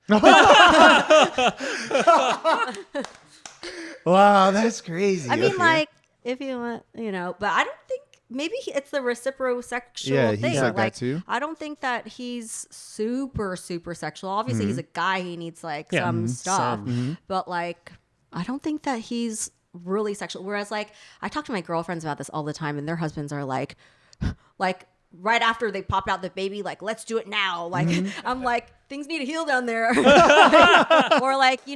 Wow, that's crazy. I mean, like if you want, but I don't think. Maybe it's the reciprosexual thing. He's like that too. I don't think that he's super, super sexual. Obviously, he's a guy. He needs like some stuff. But like, I don't think that he's really sexual. Whereas like, I talk to my girlfriends about this all the time and their husbands are like right after they popped out the baby, like, let's do it now. Like, I'm like, things need to heal down there. Or like, they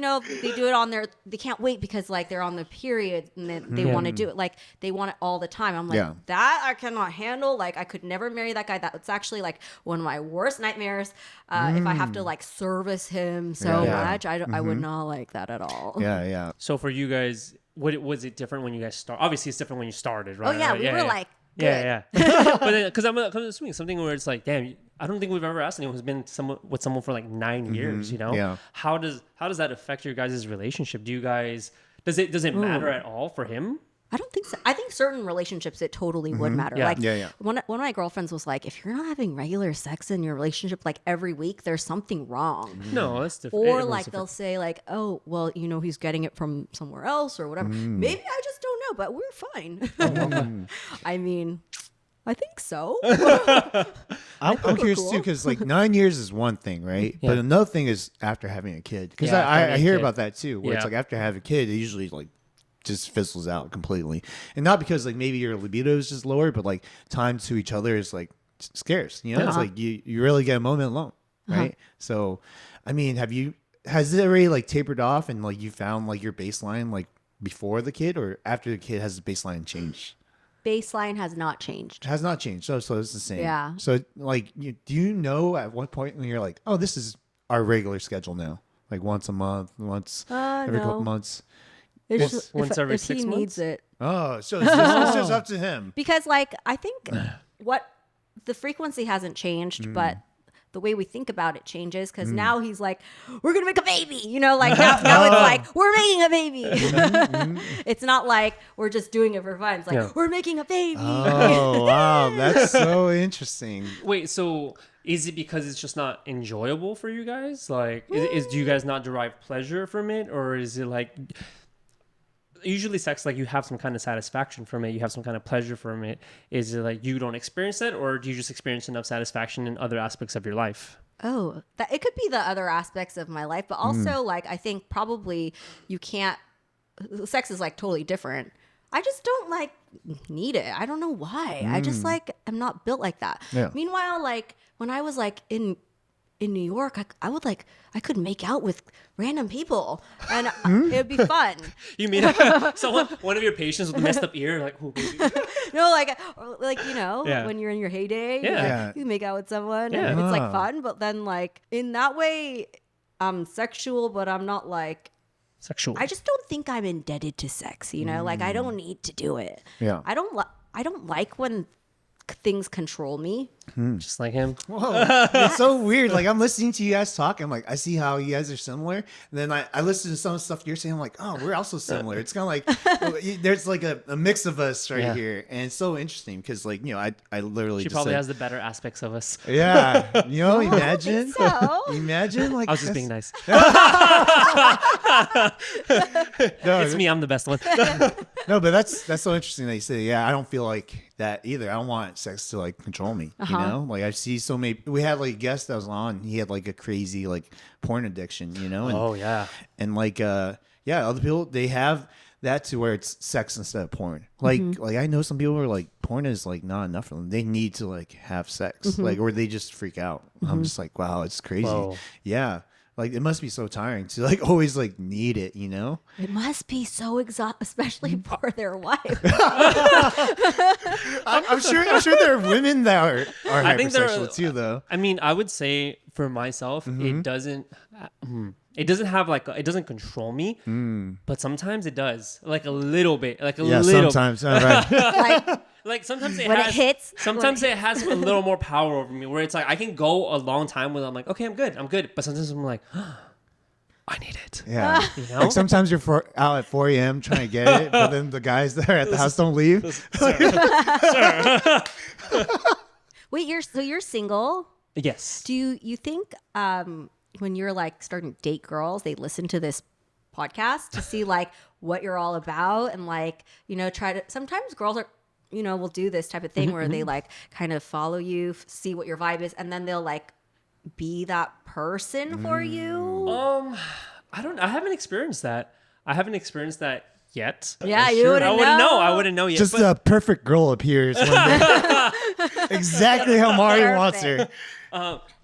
do it they can't wait because like they're on the period and they want to do it. Like they want it all the time. I'm like, that I cannot handle. Like I could never marry that guy. That's actually like one of my worst nightmares. If I have to like service him so much, I would not like that at all. Yeah. So for you guys, was it different when you guys started? Obviously it's different when you started, right? Oh yeah. We were like, good. Yeah. But then, because I'm assuming something where it's like, damn, I don't think we've ever asked anyone who's been with someone for like 9 years. Yeah. How does that affect your guys' relationship? Do you guys does it matter at all for him? I don't think so. I think certain relationships it totally would matter. Yeah. Like one of my girlfriends was like, if you're not having regular sex in your relationship like every week, there's something wrong. No, that's different. Or like they'll say like, oh, well, he's getting it from somewhere else or whatever. Maybe I just don't know, but we're fine. I mean, I think so. I'm curious too because like 9 years is one thing, right? Yeah. But another thing is after having a kid because I hear about that too, where it's like after having a kid, it usually like just fizzles out completely, and not because like maybe your libido is just lower, but like time to each other is like scarce. It's like you really get a moment alone, right? So, I mean, has it already like tapered off and like you found like your baseline like before the kid or after the kid has the baseline changed? Baseline has not changed. Has not changed. So it's the same. Yeah. So like, do you know at what point when you're like, oh, this is our regular schedule now, like once a month, once every couple months. It's just, once every if 6 he months? needs it. Oh, so it's just up to him. Because like I think what the frequency hasn't changed, but the way we think about it changes because now he's like, we're gonna make a baby, like now it's like we're making a baby. It's not like we're just doing it for fun. It's like we're making a baby. Oh wow, that's so interesting. Wait, so is it because it's just not enjoyable for you guys? Like, do you guys not derive pleasure from it, or is it like? Usually sex, like you have some kind of satisfaction from it, you have some kind of pleasure from it. Is it like you don't experience that, or do you just experience enough satisfaction in other aspects of your life? Oh, that it could be the other aspects of my life, but also like I think probably you can't. Sex is like totally different. I just don't like need it. I don't know why. I just like am not built like that. Yeah. Meanwhile, like when I was like in New York, I would like I could make out with random people and it would be fun. You mean one of your patients with a messed up ear, like, oh, baby. No, like when you're in your heyday, you make out with someone and it's like fun. But then like in that way, I'm sexual, but I'm not like sexual. I just don't think I'm indebted to sex. Like I don't need to do it. Yeah. I don't like when things control me. Just like him. Whoa, it's so weird. Like I'm listening to you guys talk. I'm like, I see how you guys are similar. And then I listen to some of the stuff you're saying. I'm like, oh, we're also similar. It's kind of like there's like a mix of us right here, and it's so interesting because like I literally She just probably said, has the better aspects of us. yeah, imagine, So imagine like I was just being nice. No, It's me. I'm the best one. no, but that's so interesting that you say. Yeah, I don't feel like that either. I don't want sex to like control me. You know, like I see so many. We had like a guest that was on. He had like a crazy like porn addiction. And, Oh yeah. and like other people they have that to where it's sex instead of porn. Like I know some people who are like porn is like not enough for them. They need to like have sex, like or they just freak out. I'm just like, wow, it's crazy. Whoa. Yeah. Like it must be so tiring to like always like need it, you know? it must be so exhausting, especially for their wife. I'm sure there are women that are I think there hypersexual are- too, though. I mean, I would say for myself, it doesn't. It doesn't have like it doesn't control me, but sometimes it does, like a little bit, like a Yeah, little. sometimes. Right. Like Like sometimes it when has. it hits, Sometimes it has a little more power over me, where it's like I can go a long time with. I'm like, okay, I'm good, but sometimes I'm like, I need it. Yeah. You know? Like sometimes you're out at 4 a.m. trying to get it, but then the guys that are at the house don't leave. wait, you're single. Yes. Do you think when you're like starting to date girls, they listen to this podcast to see like what you're all about and like, try to, sometimes girls are, will do this type of thing where they like kind of follow you, see what your vibe is, and then they'll like be that person for you. I haven't experienced that. I haven't experienced that yet. Yeah, you wouldn't I wouldn't know. know. I wouldn't know yet. Just but- a perfect girl appears one day. Exactly how Mari wants her.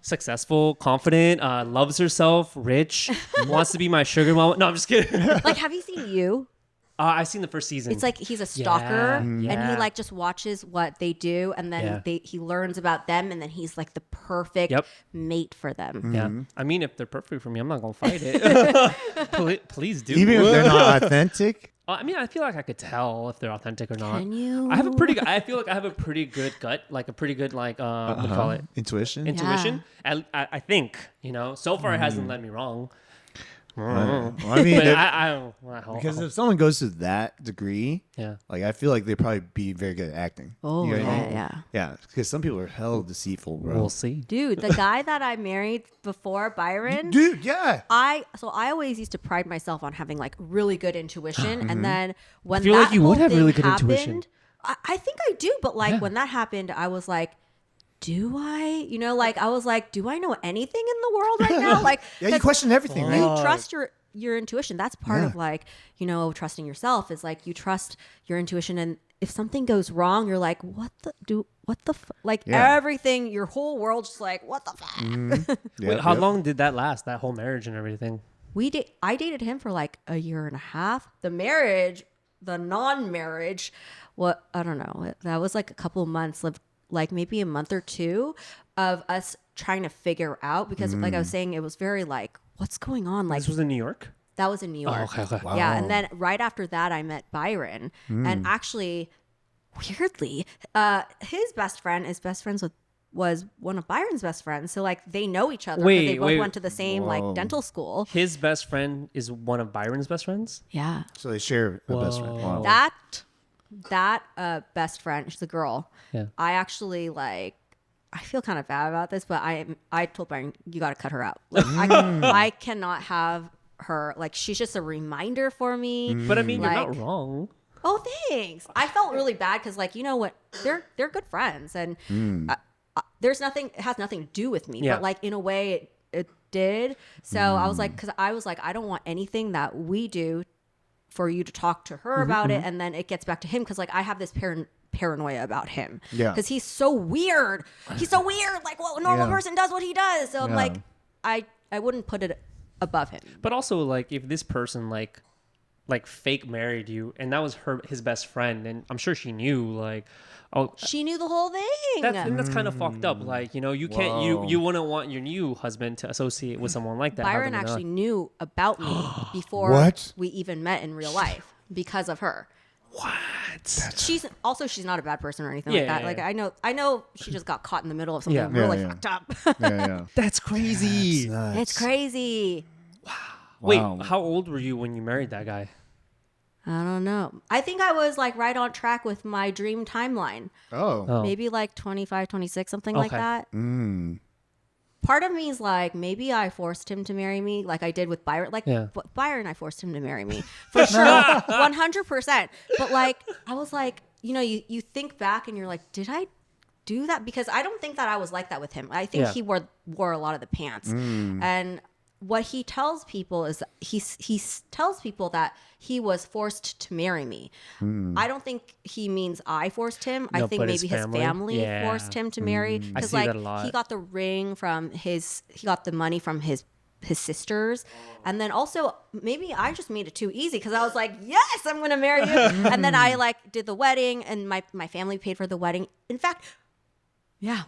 successful, confident, loves herself, rich, wants to be my sugar mama. No, I'm just kidding. Like, have you seen You? I've seen the first season. It's like he's a stalker and he yeah. like just watches what they do and then he learns about them and then he's like the perfect mate for them. Yeah. I mean, if they're perfect for me, I'm not gonna fight it. Please do. Even if they're not authentic. I mean, I feel like I could tell if they're authentic or not. Can you? I feel like I have a pretty good gut, like a pretty good what do you call it? Intuition. Intuition. I think, so far it hasn't led me wrong. Well, I mean, But if- I because if someone goes to that degree, yeah. like I feel like they'd probably be very good at acting. Oh, You know what I mean? yeah. Yeah, because some people are hell deceitful, bro. We'll see. Dude, the guy that I married before, Byron, Dude, yeah. I always used to pride myself on having like really good intuition, and then when I feel that like you whole would have thing really good happened, intuition. I think I do, but like when that happened, I was like, do I? I was like, do I know anything in the world right now? Like, Yeah, you 'cause question everything, right? you trust your intuition. That's part of like, trusting yourself is like you trust your intuition, and if something goes wrong, you're like, everything, your whole world's just like, what the fuck? Wait, how long did that last? That whole marriage and everything? I dated him for like a year and a half. The non-marriage, I don't know. That was like a couple of months, like maybe a month or two of us trying to figure out, because like I was saying, it was very like, what's going on? Like This was in New York? that was in New York. Oh, okay. Wow. Yeah, and then right after that, I met Byron, and actually, weirdly, his best friend was one of Byron's best friends. So like they know each other because they both went to the same like dental school. His best friend is one of Byron's best friends? Yeah, So they share a best friend. Wow. that best friend, she's a girl. Yeah. I actually like. I feel kind of bad about this, but I told Byron, you got to cut her out. Like, I cannot have her. Like, she's just a reminder for me. But I mean, you're Like- not wrong. Oh, thanks. I felt really bad because, like, you know what? They're good friends, and there's nothing. It has nothing to do with me. Yeah. But like in a way, it did. So I was like, I don't want anything that we do for you to talk to her about it, and then it gets back to him because like I have this paranoia about him. Yeah. Because he's so weird. He's so weird. Like, well, a normal person does what he does. So I'm like, I wouldn't put it above him. But also, like, if this person like fake married you, and that was his best friend, and I'm sure she knew, like, oh, She knew the whole thing. that's kind of fucked up. Like, you can't, you wouldn't want your new husband to associate with someone like that. How Byron can they not? actually knew about me before What? we even met in real life because of her. She's not a bad person or anything Yeah, like that. yeah, like yeah. I know she just got caught in the middle of something Yeah. really Yeah, yeah. fucked up. Yeah. That's crazy. Nuts. It's crazy. Wait, Wow. how old were you when you married that guy? I don't know. I think I was like right on track with my dream timeline. Oh. Maybe like 25, 26, something like Okay. that. Mm. Part of me is like, maybe I forced him to marry me like I did with Byron. Like Yeah. Byron, I forced him to marry me for sure. 100%. But like, I was like, you think back and you're like, did I do that? Because I don't think that I was like that with him. I think Yeah. he wore a lot of the pants. And what he tells people is he tells people that he was forced to marry me. I don't think he means I forced him. I No, think but maybe his family Yeah. forced him to marry. I Because see like that a lot. he got the ring from he got the money from his sisters. And then also maybe I just made it too easy because I was like, yes, I'm going to marry you. And then I like did the wedding and my family paid for the wedding. In fact, yeah.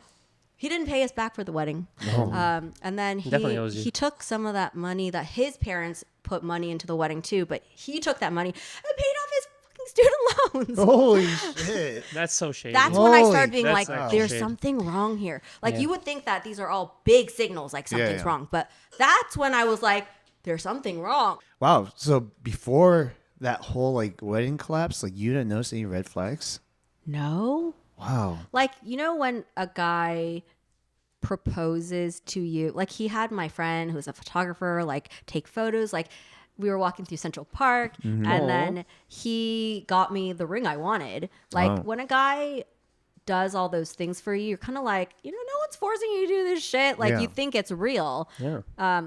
He didn't pay us back for the wedding. And then Definitely owes you. he took some of that money that his parents put money into the wedding too, but he took that money and paid off his fucking student loans. Holy shit. That's so shady. That's when I Holy- started being That's like, actually there's shady. something wrong here. Like Yeah. you would think that these are all big signals, like something's yeah. wrong. But that's when I was like, there's something wrong. Wow. So before that whole like wedding collapse, like you didn't notice any red flags? No. Wow. Like, when a guy proposes to you, like he had my friend who's a photographer, like take photos, like we were walking through Central Park and Aw. then he got me the ring I wanted. Like Wow. when a guy does all those things for you, you're kind of like, no one's forcing you to do this shit. Like Yeah. you think it's real. Yeah.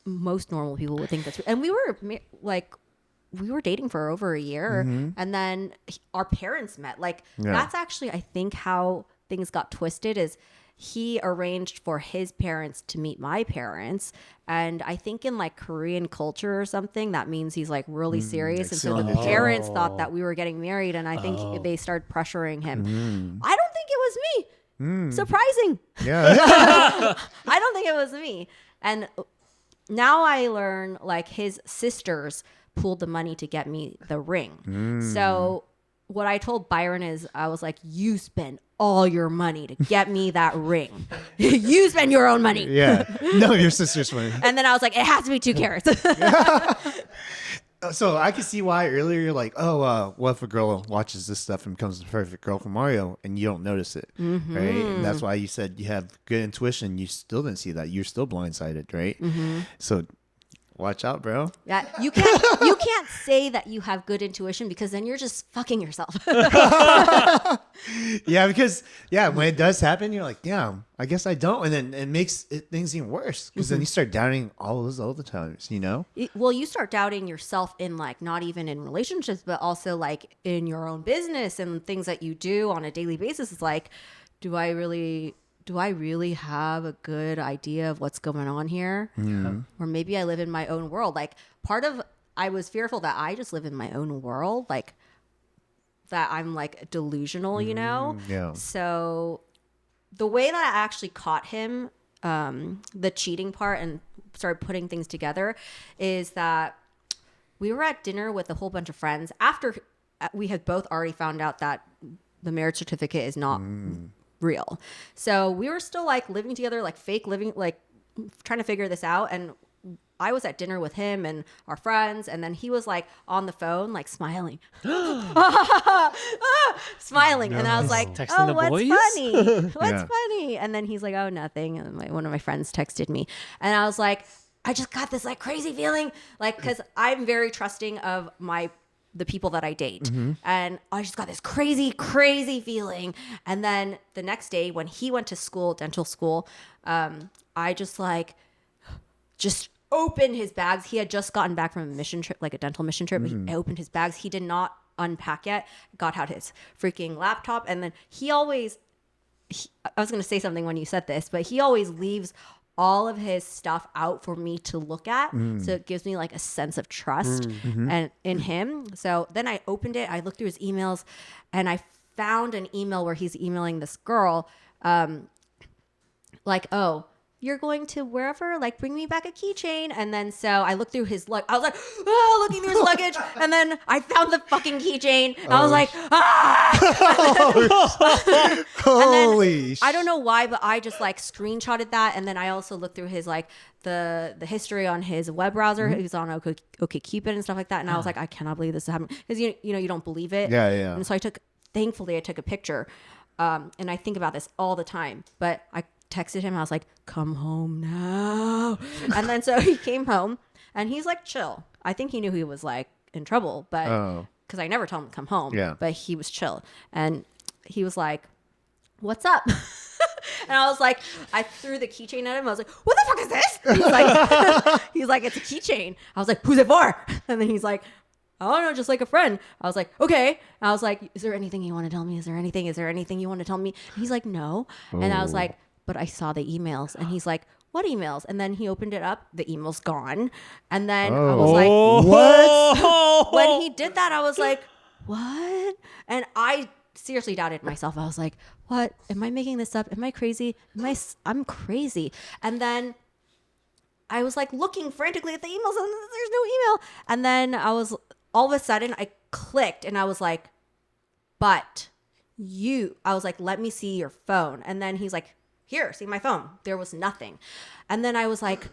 Most normal people would think that's real. And we were dating for over a year and then our parents met. Like Yeah. that's actually, I think, how things got twisted is he arranged for his parents to meet my parents. And I think in like Korean culture or something, that means he's like really serious. And so the sealing the deal. parents thought that we were getting married. And I think they started pressuring him. I don't think it was me. Surprising. Yeah. I don't think it was me. And now I learn like his sisters pooled the money to get me the ring. So what I told Byron is I was like, you spend all your money to get me that ring. You spend your own money. Yeah. No, your sister's funny. And then I was like, it has to be 2 carats. So I can see why earlier you're like, oh, what if a girl watches this stuff and becomes the perfect girl for Mario and you don't notice it, right? And that's why you said you have good intuition. You still didn't see that. You're still blindsided, right? So watch out, bro. Yeah, you can't say that you have good intuition because then you're just fucking yourself. Yeah, because when it does happen, you're like, damn, I guess I don't, and then it makes things even worse because then you start doubting all those other times, Well, you start doubting yourself in like not even in relationships, but also like in your own business and things that you do on a daily basis. It's like, do I really have a good idea of what's going on here? Or maybe I live in my own world. Like I was fearful that I just live in my own world, like that I'm like delusional, Yeah. So the way that I actually caught him, the cheating part and started putting things together is that we were at dinner with a whole bunch of friends after we had both already found out that the marriage certificate is not real. So we were still like living together, like fake living, like trying to figure this out. And I was at dinner with him and our friends, and then he was like on the phone, like smiling, smiling. And I was like, Texting "Oh, the what's boys? funny? What's Yeah. funny?" And then he's like, "Oh, nothing." And one of my friends texted me, and I was like, "I just got this like crazy feeling, like because I'm very trusting of the people that I date. And I just got this crazy, crazy feeling. And then the next day when he went to school, dental school, I just opened his bags. He had just gotten back from a mission trip, like a dental mission trip. He opened his bags. He did not unpack yet, got out his freaking laptop. And then I was going to say something when you said this, but he always leaves all of his stuff out for me to look at. So it gives me like a sense of trust and in him. So then I opened it. I looked through his emails and I found an email where he's emailing this girl like, oh, you're going to wherever, like bring me back a keychain. And then so I looked through his I was like, oh, looking through his luggage, and then I found the fucking keychain. And I was like, Holy I don't know why, but I just like screenshotted that, and then I also looked through his like the history on his web browser. He was on OkCupid and stuff like that, and I was like, I cannot believe this is happening, because you know you don't believe it. Yeah. And so thankfully I took a picture, and I think about this all the time. But I texted him. I was like, come home now. And then so he came home, and he's like chill. I think he knew he was like in trouble, but because I never told him to come home. Yeah. But he was chill, and he was like, what's up? And I was like, I threw the keychain at him. I was like, what the fuck is this? He's like, it's a keychain. I was like, who's it for? And then he's like, oh no, just like a friend. I was like, okay. And I was like, is there anything you want to tell me? Is there anything you want to tell me? And he's like, no. And I was like, but I saw the emails. And he's like, what emails? And then he opened it up. The email's gone. And then I was like, what? When he did that, I was like, what? And I seriously doubted myself. I was like, what? Am I making this up? Am I crazy? I'm crazy. And then I was like looking frantically at the emails, and there's no email. And then all of a sudden I clicked, and I was like, but I was like, let me see your phone. And then he's like, here, see my phone. There was nothing. And then I was like,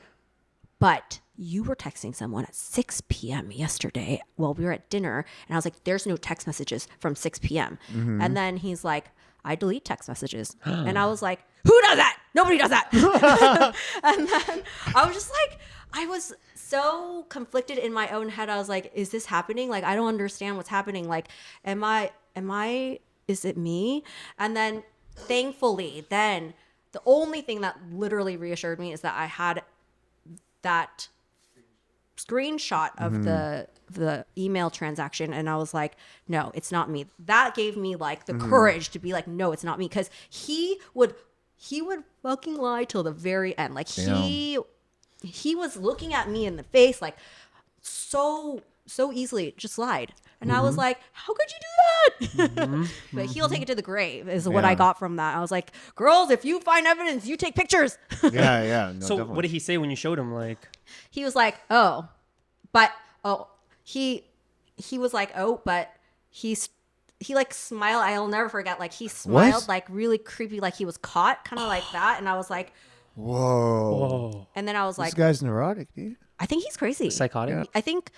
but you were texting someone at 6 p.m. yesterday while we were at dinner. And I was like, there's no text messages from 6 p.m. And then he's like, I delete text messages. And I was like, who does that? Nobody does that. And then I was just like, I was so conflicted in my own head. I was like, is this happening? Like, I don't understand what's happening. Like, is it me? And then thankfully, then the only thing that literally reassured me is that I had that screenshot of the email transaction, and I was like, no, it's not me. That gave me like the courage to be like, no, it's not me, because he would fucking lie till the very end. Like he was looking at me in the face like so easily, just lied. And I was like, how could you do that? But he'll take it to the grave is what I got from that. I was like, girls, if you find evidence, you take pictures. Yeah. No, So definitely. what did he say when you showed him? Like, He was like, he was like, but he like smiled. I'll never forget. Like he smiled like really creepy, like he was caught, kind of like that. And I was like, whoa. And then I was like, This guy's neurotic, dude. I think he's crazy. psychotic. Yeah. I think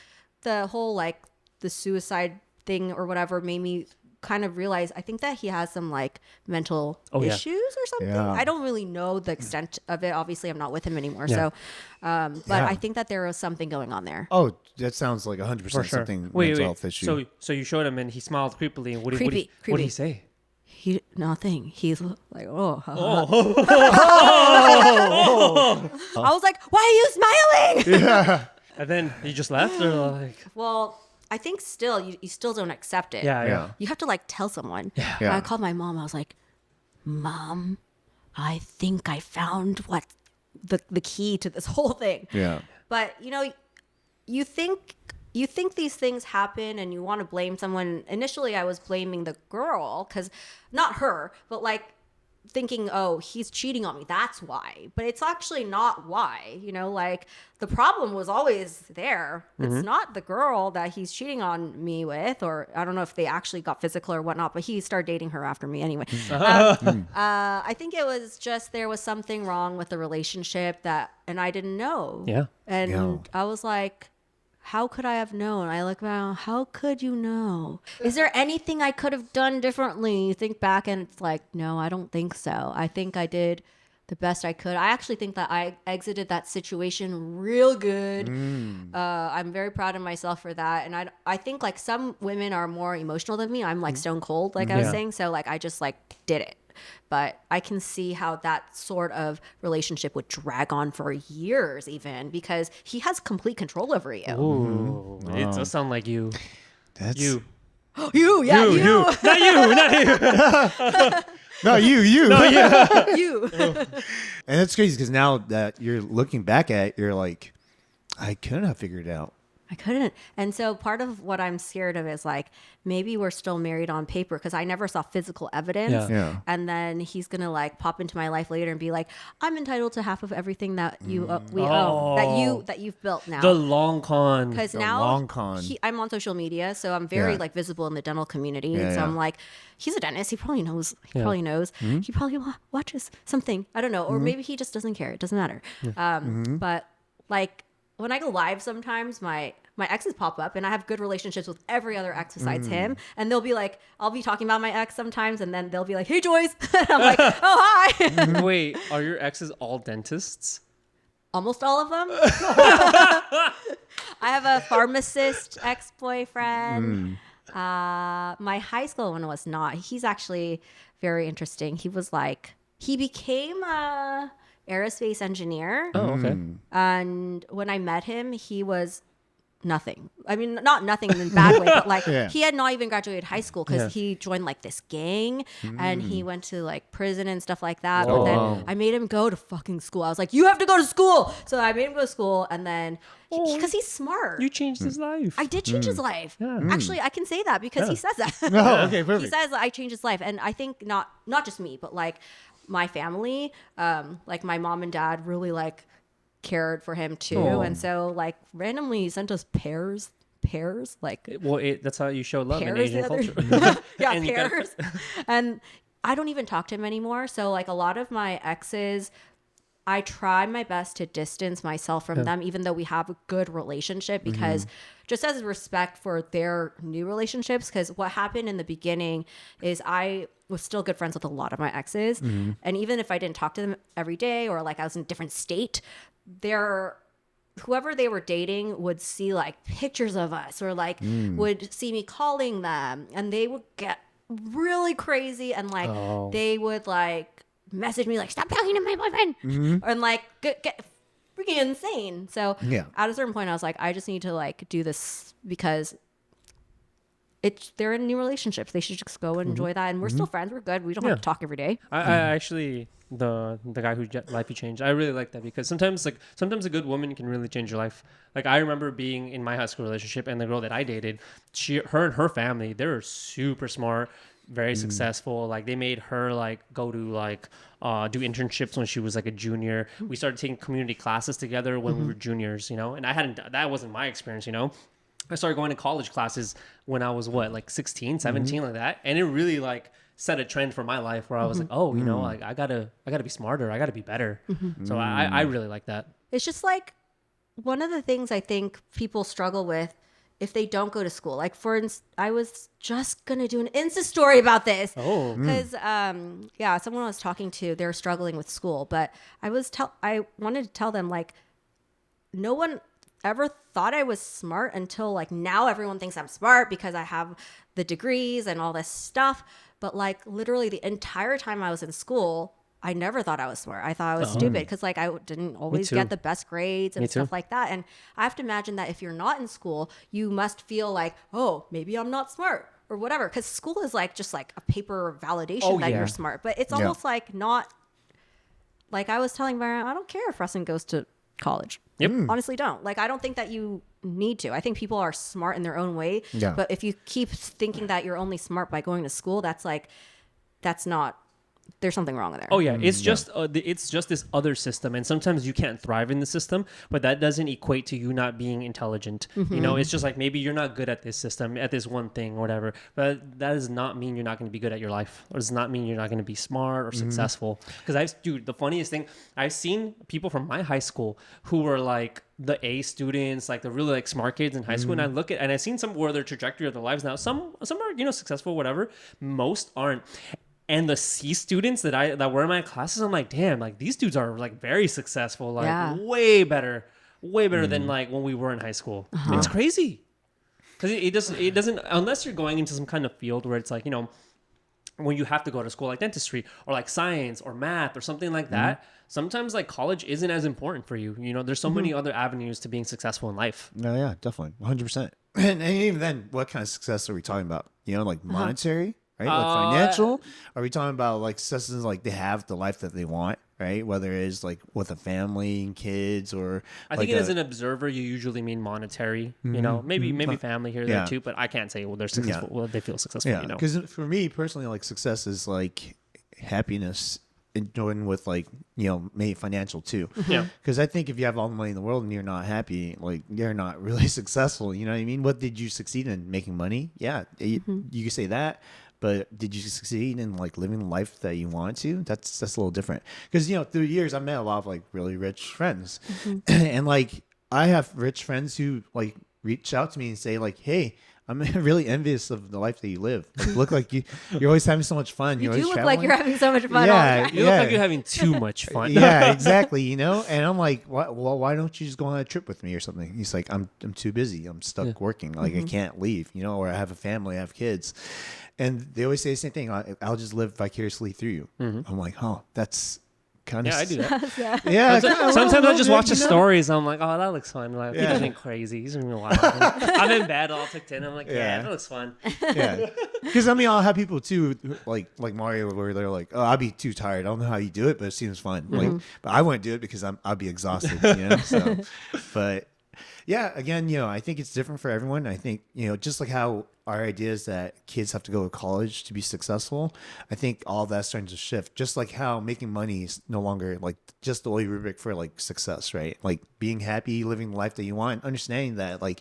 the whole like the suicide thing or whatever made me kind of realize I think that he has some like mental issues or something. Yeah. I don't really know the extent of it. Obviously, I'm not with him anymore. So, but I think that there was something going on there. Oh, that sounds like 100% For sure. something Wait. mental health issue. So you showed him, and he smiled creepily. And what did Creepy. he say? Nothing. He's like, I was like, why are you smiling? Yeah. And then he just left, or like, Well, I think still you still don't accept it. yeah. You have to like tell someone. Yeah. And I called my mom. I was like, Mom, I think I found what the key to this whole thing. Yeah. But you think these things happen and you want to blame someone. Initially, I was blaming the girl, because not her, but like thinking, oh, he's cheating on me, that's why. But it's actually not why. Like the problem was always there. It's not the girl that he's cheating on me with, or I don't know if they actually got physical or whatnot, but he started dating her after me anyway. I think it was just there was something wrong with the relationship and I didn't know. Yeah. And I was like, how could I have known? I look around, how could you know? Is there anything I could have done differently? You think back and it's like, no, I don't think so. I think I did the best I could. I actually think that I exited that situation real good. I'm very proud of myself for that. And I think like some women are more emotional than me. I'm like stone cold, like I was saying. So like I just like did it. But I can see how that sort of relationship would drag on for years even, because he has complete control over you. Ooh, it does sound like you. That's You. You. Not you. No, you. No, yeah. You. And it's crazy because now that you're looking back at it, you're like, I couldn't have figured it out. I couldn't. And so part of what I'm scared of is like, maybe we're still married on paper because I never saw physical evidence. Yeah. Yeah. And then he's going to like pop into my life later and be like, I'm entitled to half of everything that we own, that you've built now. The long con. Because The now long con. I'm on social media, so I'm very Yeah. like visible in the dental community. Yeah, and so yeah. I'm like, he's a dentist. He probably knows. He Yeah. probably knows. Mm-hmm. He probably watches something. I don't know. Or maybe he just doesn't care. It doesn't matter. Mm-hmm. But like when I go live, sometimes my exes pop up, and I have good relationships with every other ex besides him. And they'll be like, I'll be talking about my ex sometimes, and then they'll be like, "Hey, Joyce," and I'm like, "Oh, hi." Wait, are your exes all dentists? Almost all of them. I have a pharmacist ex-boyfriend. My high school one was not. He's actually very interesting. He was like, he became a aerospace engineer. Oh, okay. And when I met him, he was nothing. I mean, not nothing in a bad way, but like Yeah. he had not even graduated high school because Yeah. he joined like this gang and he went to like prison and stuff like that. Whoa. But then Wow. I made him go to fucking school. I was like, you have to go to school. So I made him go to school, and then because he's smart. You changed his life. I did change his life. Yeah. Actually, I can say that because he says that. Oh, okay, He perfect. says that I changed his life, and I think not just me, but like my family, like my mom and dad really like cared for him too, Aw. and so like randomly sent us pears, like Well, that's how you show love in pears. Asian The other, culture. yeah, And you gotta- pears. And I don't even talk to him anymore. So like a lot of my exes, I try my best to distance myself from them, even though we have a good relationship, because just as respect for their new relationships. Because what happened in the beginning is I was still good friends with a lot of my exes. And even if I didn't talk to them every day, or like I was in a different state, whoever they were dating would see like pictures of us, or like would see me calling them, and they would get really crazy, and like they would like message me like, stop talking to my boyfriend, and like get freaking insane. So Yeah. at a certain point I was like, I just need to like do this because they're in new relationships. They should just go and enjoy that, and we're still friends. We're good. We don't have to talk every day. I actually the guy who life he changed. I really like that because sometimes a good woman can really change your life. Like I remember being in my high school relationship, and the girl that I dated, her and her family, they were super smart, very successful. Like they made her like go to like do internships when she was like a junior. We started taking community classes together when we were juniors, and that wasn't my experience, I started going to college classes when I was like 16, 17, like that. And it really like set a trend for my life where I was like, oh, like I gotta be smarter. I gotta be better. So I really like that. It's just like one of the things I think people struggle with if they don't go to school. Like for instance, I was just gonna do an Insta story about this. Oh. Because someone I was talking to, they're struggling with school, but I wanted to tell them like, no one ever thought I was smart until like now everyone thinks I'm smart because I have the degrees and all this stuff. But like literally the entire time I was in school, I never thought I was smart. I thought I was stupid because like I didn't always too. get the best grades and Me too. stuff like that. And I have to imagine that if you're not in school, you must feel like, oh, maybe I'm not smart or whatever. Because school is like just like a paper validation that yeah. you're smart. But it's almost like not like I was telling Byron, I don't care if Rustin goes to college. Yep. Honestly, don't. Like, I don't think that you need to. I think people are smart in their own way. Yeah. But if you keep thinking that you're only smart by going to school, that's not. There's something wrong there. Oh yeah, it's just this other system, and sometimes you can't thrive in the system, but that doesn't equate to you not being intelligent. It's just like maybe you're not good at this system, at this one thing, or whatever. But that does not mean you're not going to be good at your life, or does not mean you're not going to be smart or successful. Because the funniest thing, I've seen people from my high school who were like the A students, like the really like smart kids in high school, and I look at and I've seen some where their trajectory of their lives now. Some are successful, whatever. Most aren't. And the C students that were in my classes, I'm like, damn, like these dudes are like very successful, like way better than like when we were in high school. It's crazy because it doesn't unless you're going into some kind of field where it's like when you have to go to school like dentistry or like science or math or something like that. Sometimes like college isn't as important for you. There's so many other avenues to being successful in life. No, yeah, definitely, 100%. And even then, what kind of success are we talking about? Like monetary, right? Like financial? Are we talking about like successes like they have the life that they want, right? Whether it's like with a family and kids or I think as an observer, you usually mean monetary. You know, maybe family here there too, but I can't say they're successful. Well, they feel successful. Yeah, You know, because for me personally, like success is like happiness and joined with like maybe financial too. Yeah. Because I think if you have all the money in the world and you're not happy, like you're not really successful. You know what I mean? What did you succeed in? Making money? Yeah, you could say that. But did you succeed in like living the life that you want to? That's a little different. Because through the years, I've met a lot of like really rich friends, and like I have rich friends who like reach out to me and say like, "Hey, I'm really envious of the life that you live. You look like you're always having so much fun. You always do look traveling. like you're having so much fun. Yeah, all the time. you look like you're having too much fun. Yeah, exactly. And I'm like, why don't you just go on a trip with me or something? He's like, I'm too busy. I'm stuck working. Like I can't leave. Or I have a family. I have kids. And they always say the same thing. I'll just live vicariously through you. I'm like, oh, that's kind of... Yeah, I do that. Yeah. Sometimes I just watch the stories. I'm like, oh, that looks fun. Like, he's being crazy. He's being wild. I'm in bed all tucked in. I'm like, yeah, that looks fun. Yeah. Because I'll have people too, like Mario, where they're like, oh, I'll be too tired. I don't know how you do it, but it seems fun. Like, but I wouldn't do it because I'll be exhausted. So, but yeah, again, I think it's different for everyone. I think just like how our idea is that kids have to go to college to be successful, I think all that's starting to shift. Just like how making money is no longer like just the only rubric for like success, right? Like being happy, living the life that you want, understanding that like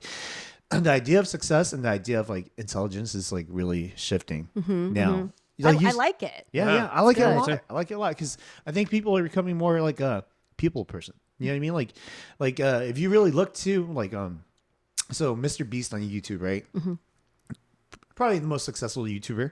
the idea of success and the idea of like intelligence is like really shifting now. Like, I like it. Yeah, I like it a good. lot. I like it a lot because I think people are becoming more like a people person. You know what I mean? Like if you really look to like so Mr. Beast on YouTube, right? Probably the most successful YouTuber,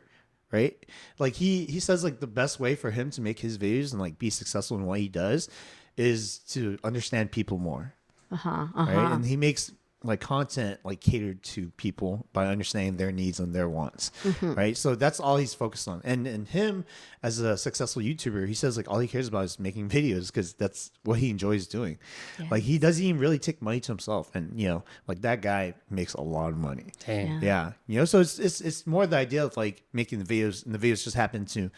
right? Like he says like the best way for him to make his videos and like be successful in what he does is to understand people more. Right? And he makes like content like catered to people by understanding their needs and their wants, right? So that's all he's focused on. And him as a successful YouTuber, he says like all he cares about is making videos because that's what he enjoys doing. Yes. Like he doesn't even really take money to himself, and like that guy makes a lot of money. Dang. Yeah. So it's more the idea of like making the videos, and the videos just happen to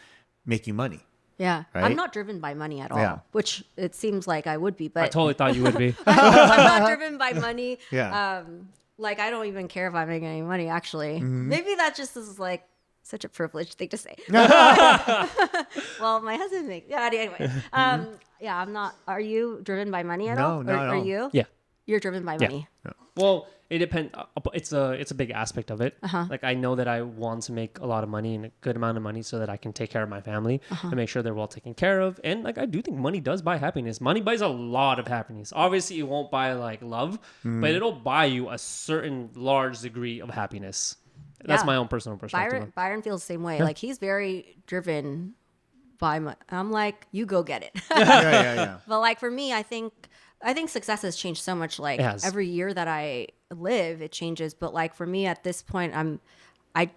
make you money. Yeah. Right? I'm not driven by money at all, Yeah. which it seems like I would be, but I totally thought you would be. I'm not driven by money. Yeah. Like I don't even care if I'm making any money, actually. Maybe that just is like such a privileged thing to say. Well, my husband makes, anyway. Yeah, I'm not, are you driven by money at all? No, not at Are all. you? Yeah. You're driven by money. Well, it depends. It's a big aspect of it. Like I know that I want to make a lot of money and a good amount of money so that I can take care of my family and make sure they're well taken care of. And like I do think money does buy happiness. Money buys a lot of happiness. Obviously, it won't buy like love, but it'll buy you a certain large degree of happiness. That's my own personal perspective. Byron feels the same way. Like he's very driven by money. I'm like, you go get it. Yeah. But like for me, I think success has changed so much. Like every year that I live, it changes. But like for me at this point, I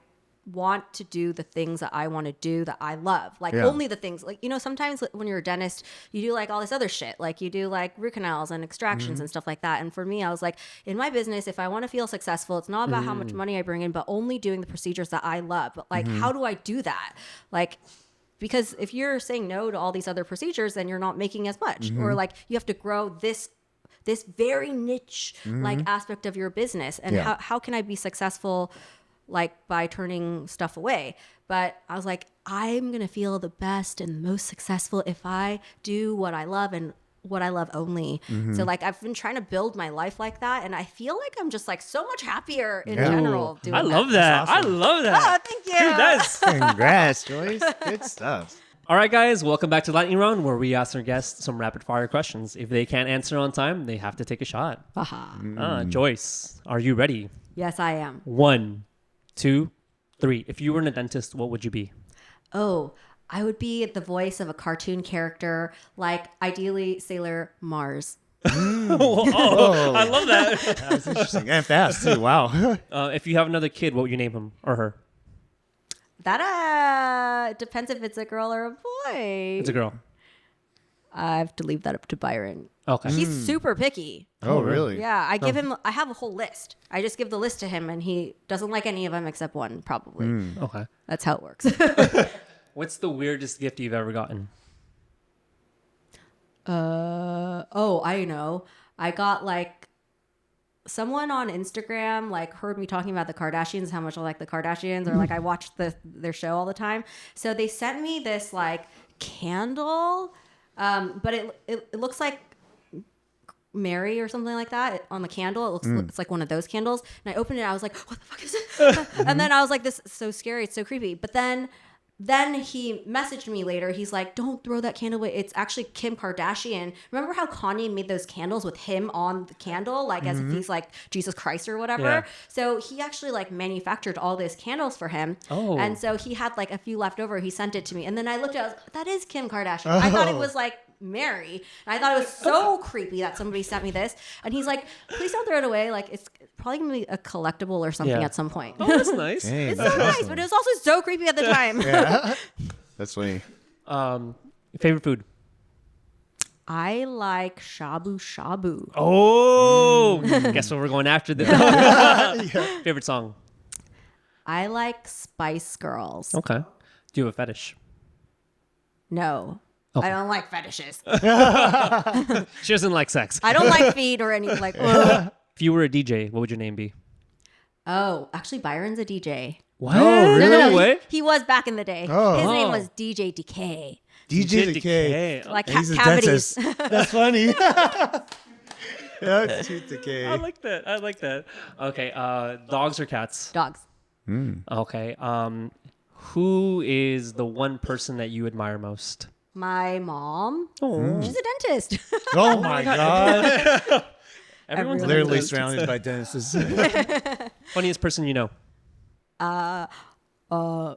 want to do the things that I want to do that I love. Like only the things like, sometimes when you're a dentist, you do like all this other shit. Like you do like root canals and extractions and stuff like that. And for me, I was like, in my business, if I want to feel successful, it's not about how much money I bring in, but only doing the procedures that I love. But like, how do I do that? Like, because if you're saying no to all these other procedures, then you're not making as much. Or like you have to grow this very niche like aspect of your business. And how can I be successful like by turning stuff away? But I was like, I'm going to feel the best and most successful if I do what I love and what I love only. So like I've been trying to build my life like that, and I feel like I'm just like so much happier in general doing I love that. Awesome. I love that. Oh, thank you. Dude, that's Congrats, Joyce. Good stuff. all right, guys. Welcome back to Lightning Round, where we ask our guests some rapid fire questions. If they can't answer on time, they have to take a shot. Joyce, are you ready? Yes, I am. 1, 2, 3. If you were a dentist, what would you be? Oh, I would be the voice of a cartoon character, like ideally Sailor Mars. Oh, I love that. That's interesting. And fast, too. Wow. If you have another kid, what would you name him or her? That depends if it's a girl or a boy. It's a girl. I have to leave that up to Byron. Okay. He's super picky. Oh, really? Yeah, I have a whole list. I just give the list to him, and he doesn't like any of them except one, probably. Okay. That's how it works. What's the weirdest gift you've ever gotten? Oh, I know. I got like someone on Instagram like heard me talking about the Kardashians, how much I like the Kardashians, or like I watched their show all the time. So they sent me this like candle, but it looks like Mary or something like that on the candle. It looks it's like one of those candles. And I opened it. I was like, what the fuck is this? And then I was like, this is so scary. It's so creepy. But then he messaged me later. He's like, don't throw that candle away. It's actually Kim Kardashian. Remember how Kanye made those candles with him on the candle, like as if he's like Jesus Christ or whatever? Yeah. So he actually like manufactured all those candles for him. Oh. And so he had like a few left over. He sent it to me. And then I looked at it. I was like, that is Kim Kardashian. I thought it was like Mary. And I thought it was so creepy that somebody sent me this. And he's like, please don't throw it away. Like it's probably gonna be a collectible or something Yeah. at some point. Oh, that's nice. Dang, It's that's so nice, awesome. but it was also so creepy at the time. Yeah. That's funny. Favorite food? I like shabu shabu. Oh, guess what we're going after this. Favorite song? I like Spice Girls. Okay. Do you have a fetish? No. Okay. I don't like fetishes. She doesn't like sex. I don't like feet or any like. If you were a DJ, what would your name be? Oh, actually, Byron's a DJ. What? Oh, really? No way. He was back in the day. Oh. His name Oh. was DJ Decay. DJ Decay. Like He's a cavities. dentist. That's funny. Yeah, it's tooth decay. I like that. I like that. Okay. Dogs or cats? Dogs. Okay. Who is the one person that you admire most? My mom. Oh. She's a dentist. Oh my god. Everyone's a Literally dentist. surrounded by dentists. Funniest person you know?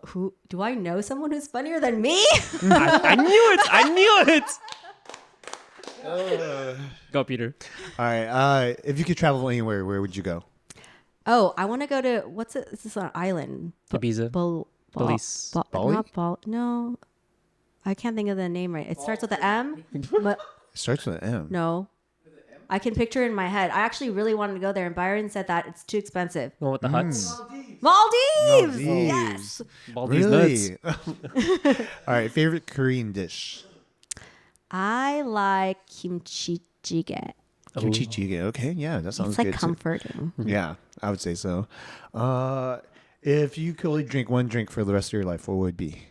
Who do I know? Someone who's funnier than me? I knew it. I knew it. Go, Peter. All right. If you could travel anywhere, where would you go? Oh, I want to go to what's it? Is this an island? Ibiza. Belize. Bali? Not Bali. No, I can't think of the name right. It starts with an M. But It starts with an M. no, I can picture it in my head. I actually really wanted to go there, and Byron said that it's too expensive. One with the huts. Maldives. Maldives. Yes. Baldi's nuts. Really? All right. Favorite Korean dish? I like kimchi jjigae. Kimchi jjigae. Okay. Yeah, that sounds It's like good. too. comforting. Yeah, I would say so. If you could only drink one drink for the rest of your life, what would it be?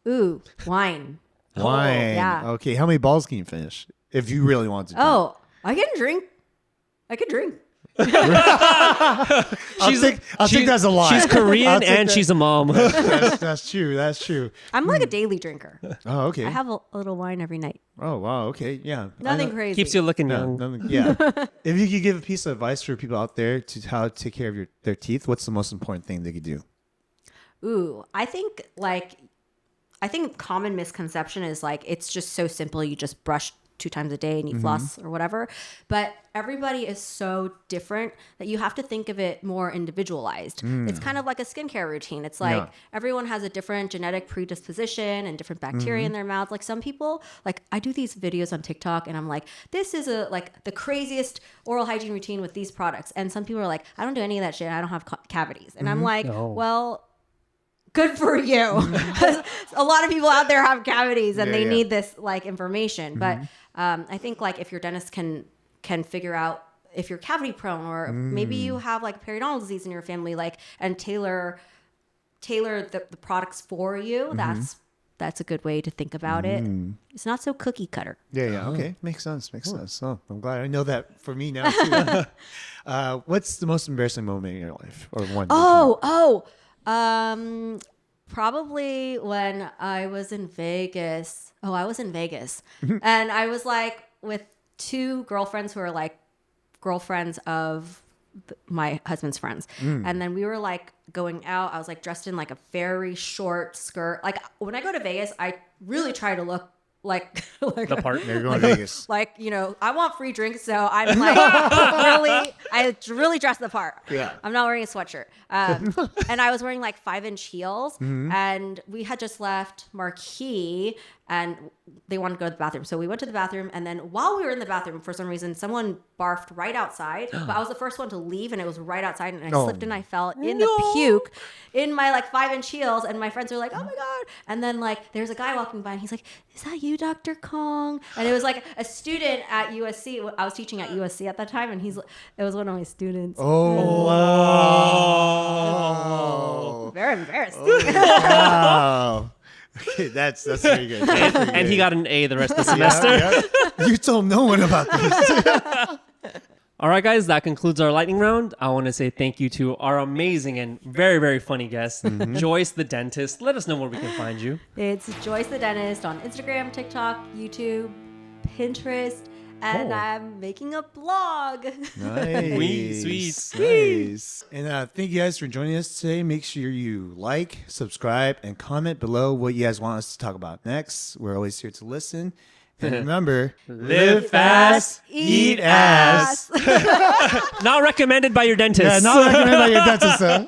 Ooh, wine. Wine. yeah. Okay. How many balls can you finish if you really want to? Drink? Oh, I can drink. I can drink. I'll take that's a lie. She's I'll Korean take and that. she's a mom. That's true. That's true. I'm like a daily drinker. Oh, okay. I have a little wine every night. Oh, wow. Okay. Yeah. Nothing I know- crazy. Keeps you looking No, young. nothing- yeah. If you could give a piece of advice for people out there to how to take care of their teeth, what's the most important thing they could do? Ooh, I think common misconception is like it's just so simple. You just brush 2 times a day and you floss or whatever. But everybody is so different that you have to think of it more individualized. It's kind of like a skincare routine. It's like everyone has a different genetic predisposition and different bacteria in their mouth. Like some people, like I do these videos on TikTok and I'm like, this is like the craziest oral hygiene routine with these products. And some people are like, I don't do any of that shit. I don't have cavities. And I'm like, Oh. well, good for you. A lot of people out there have cavities and they need this like information. But I think like if your dentist can figure out if you're cavity prone or maybe you have like periodontal disease in your family, like and tailor the products for you, that's a good way to think about it. It's not so cookie cutter. Yeah. Okay. Makes sense. Makes sense. Oh, I'm glad I know that for me now too. What's the most embarrassing moment in your life, or one? Probably when I was in Vegas. Oh, I was in Vegas. And I was like with 2 girlfriends who are like girlfriends of my husband's friends. And then we were like going out. I was like dressed in like a very short skirt. Like when I go to Vegas, I really try to look like The part. You're going to Vegas. like, you know, I want free drinks, so I'm like I really dress the part. Yeah. I'm not wearing a sweatshirt. And I was wearing like 5-inch heels, and we had just left Marquee, and they wanted to go to the bathroom. So we went to the bathroom, and then while we were in the bathroom, for some reason, someone barfed right outside. But I was the first one to leave, and it was right outside, and I slipped and I fell in the puke in my like 5-inch heels, and my friends were like, "Oh my god!" And then like there's a guy walking by, and he's like, "Is that you, Dr. Kahng?" And it was like a student at USC. I was teaching at USC at that time, and it was one of my students. Oh, wow. Very embarrassing. Wow. Okay, that's very good. That's pretty And he good. got an A the rest of the semester. Yeah. You told no one about this. All right, guys, that concludes our lightning round. I want to say thank you to our amazing and very, very funny guest, Joyce the dentist. Let us know where we can find you. It's Joyce the Dentist on Instagram, TikTok, YouTube, Pinterest, and I'm making a blog. Nice. Sweet. Nice. And thank you guys for joining us today. Make sure you like, subscribe, and comment below what you guys want us to talk about next. We're always here to listen. And remember, Live fast, eat ass. Not recommended by your dentist. Yeah, not recommended by your dentist, huh?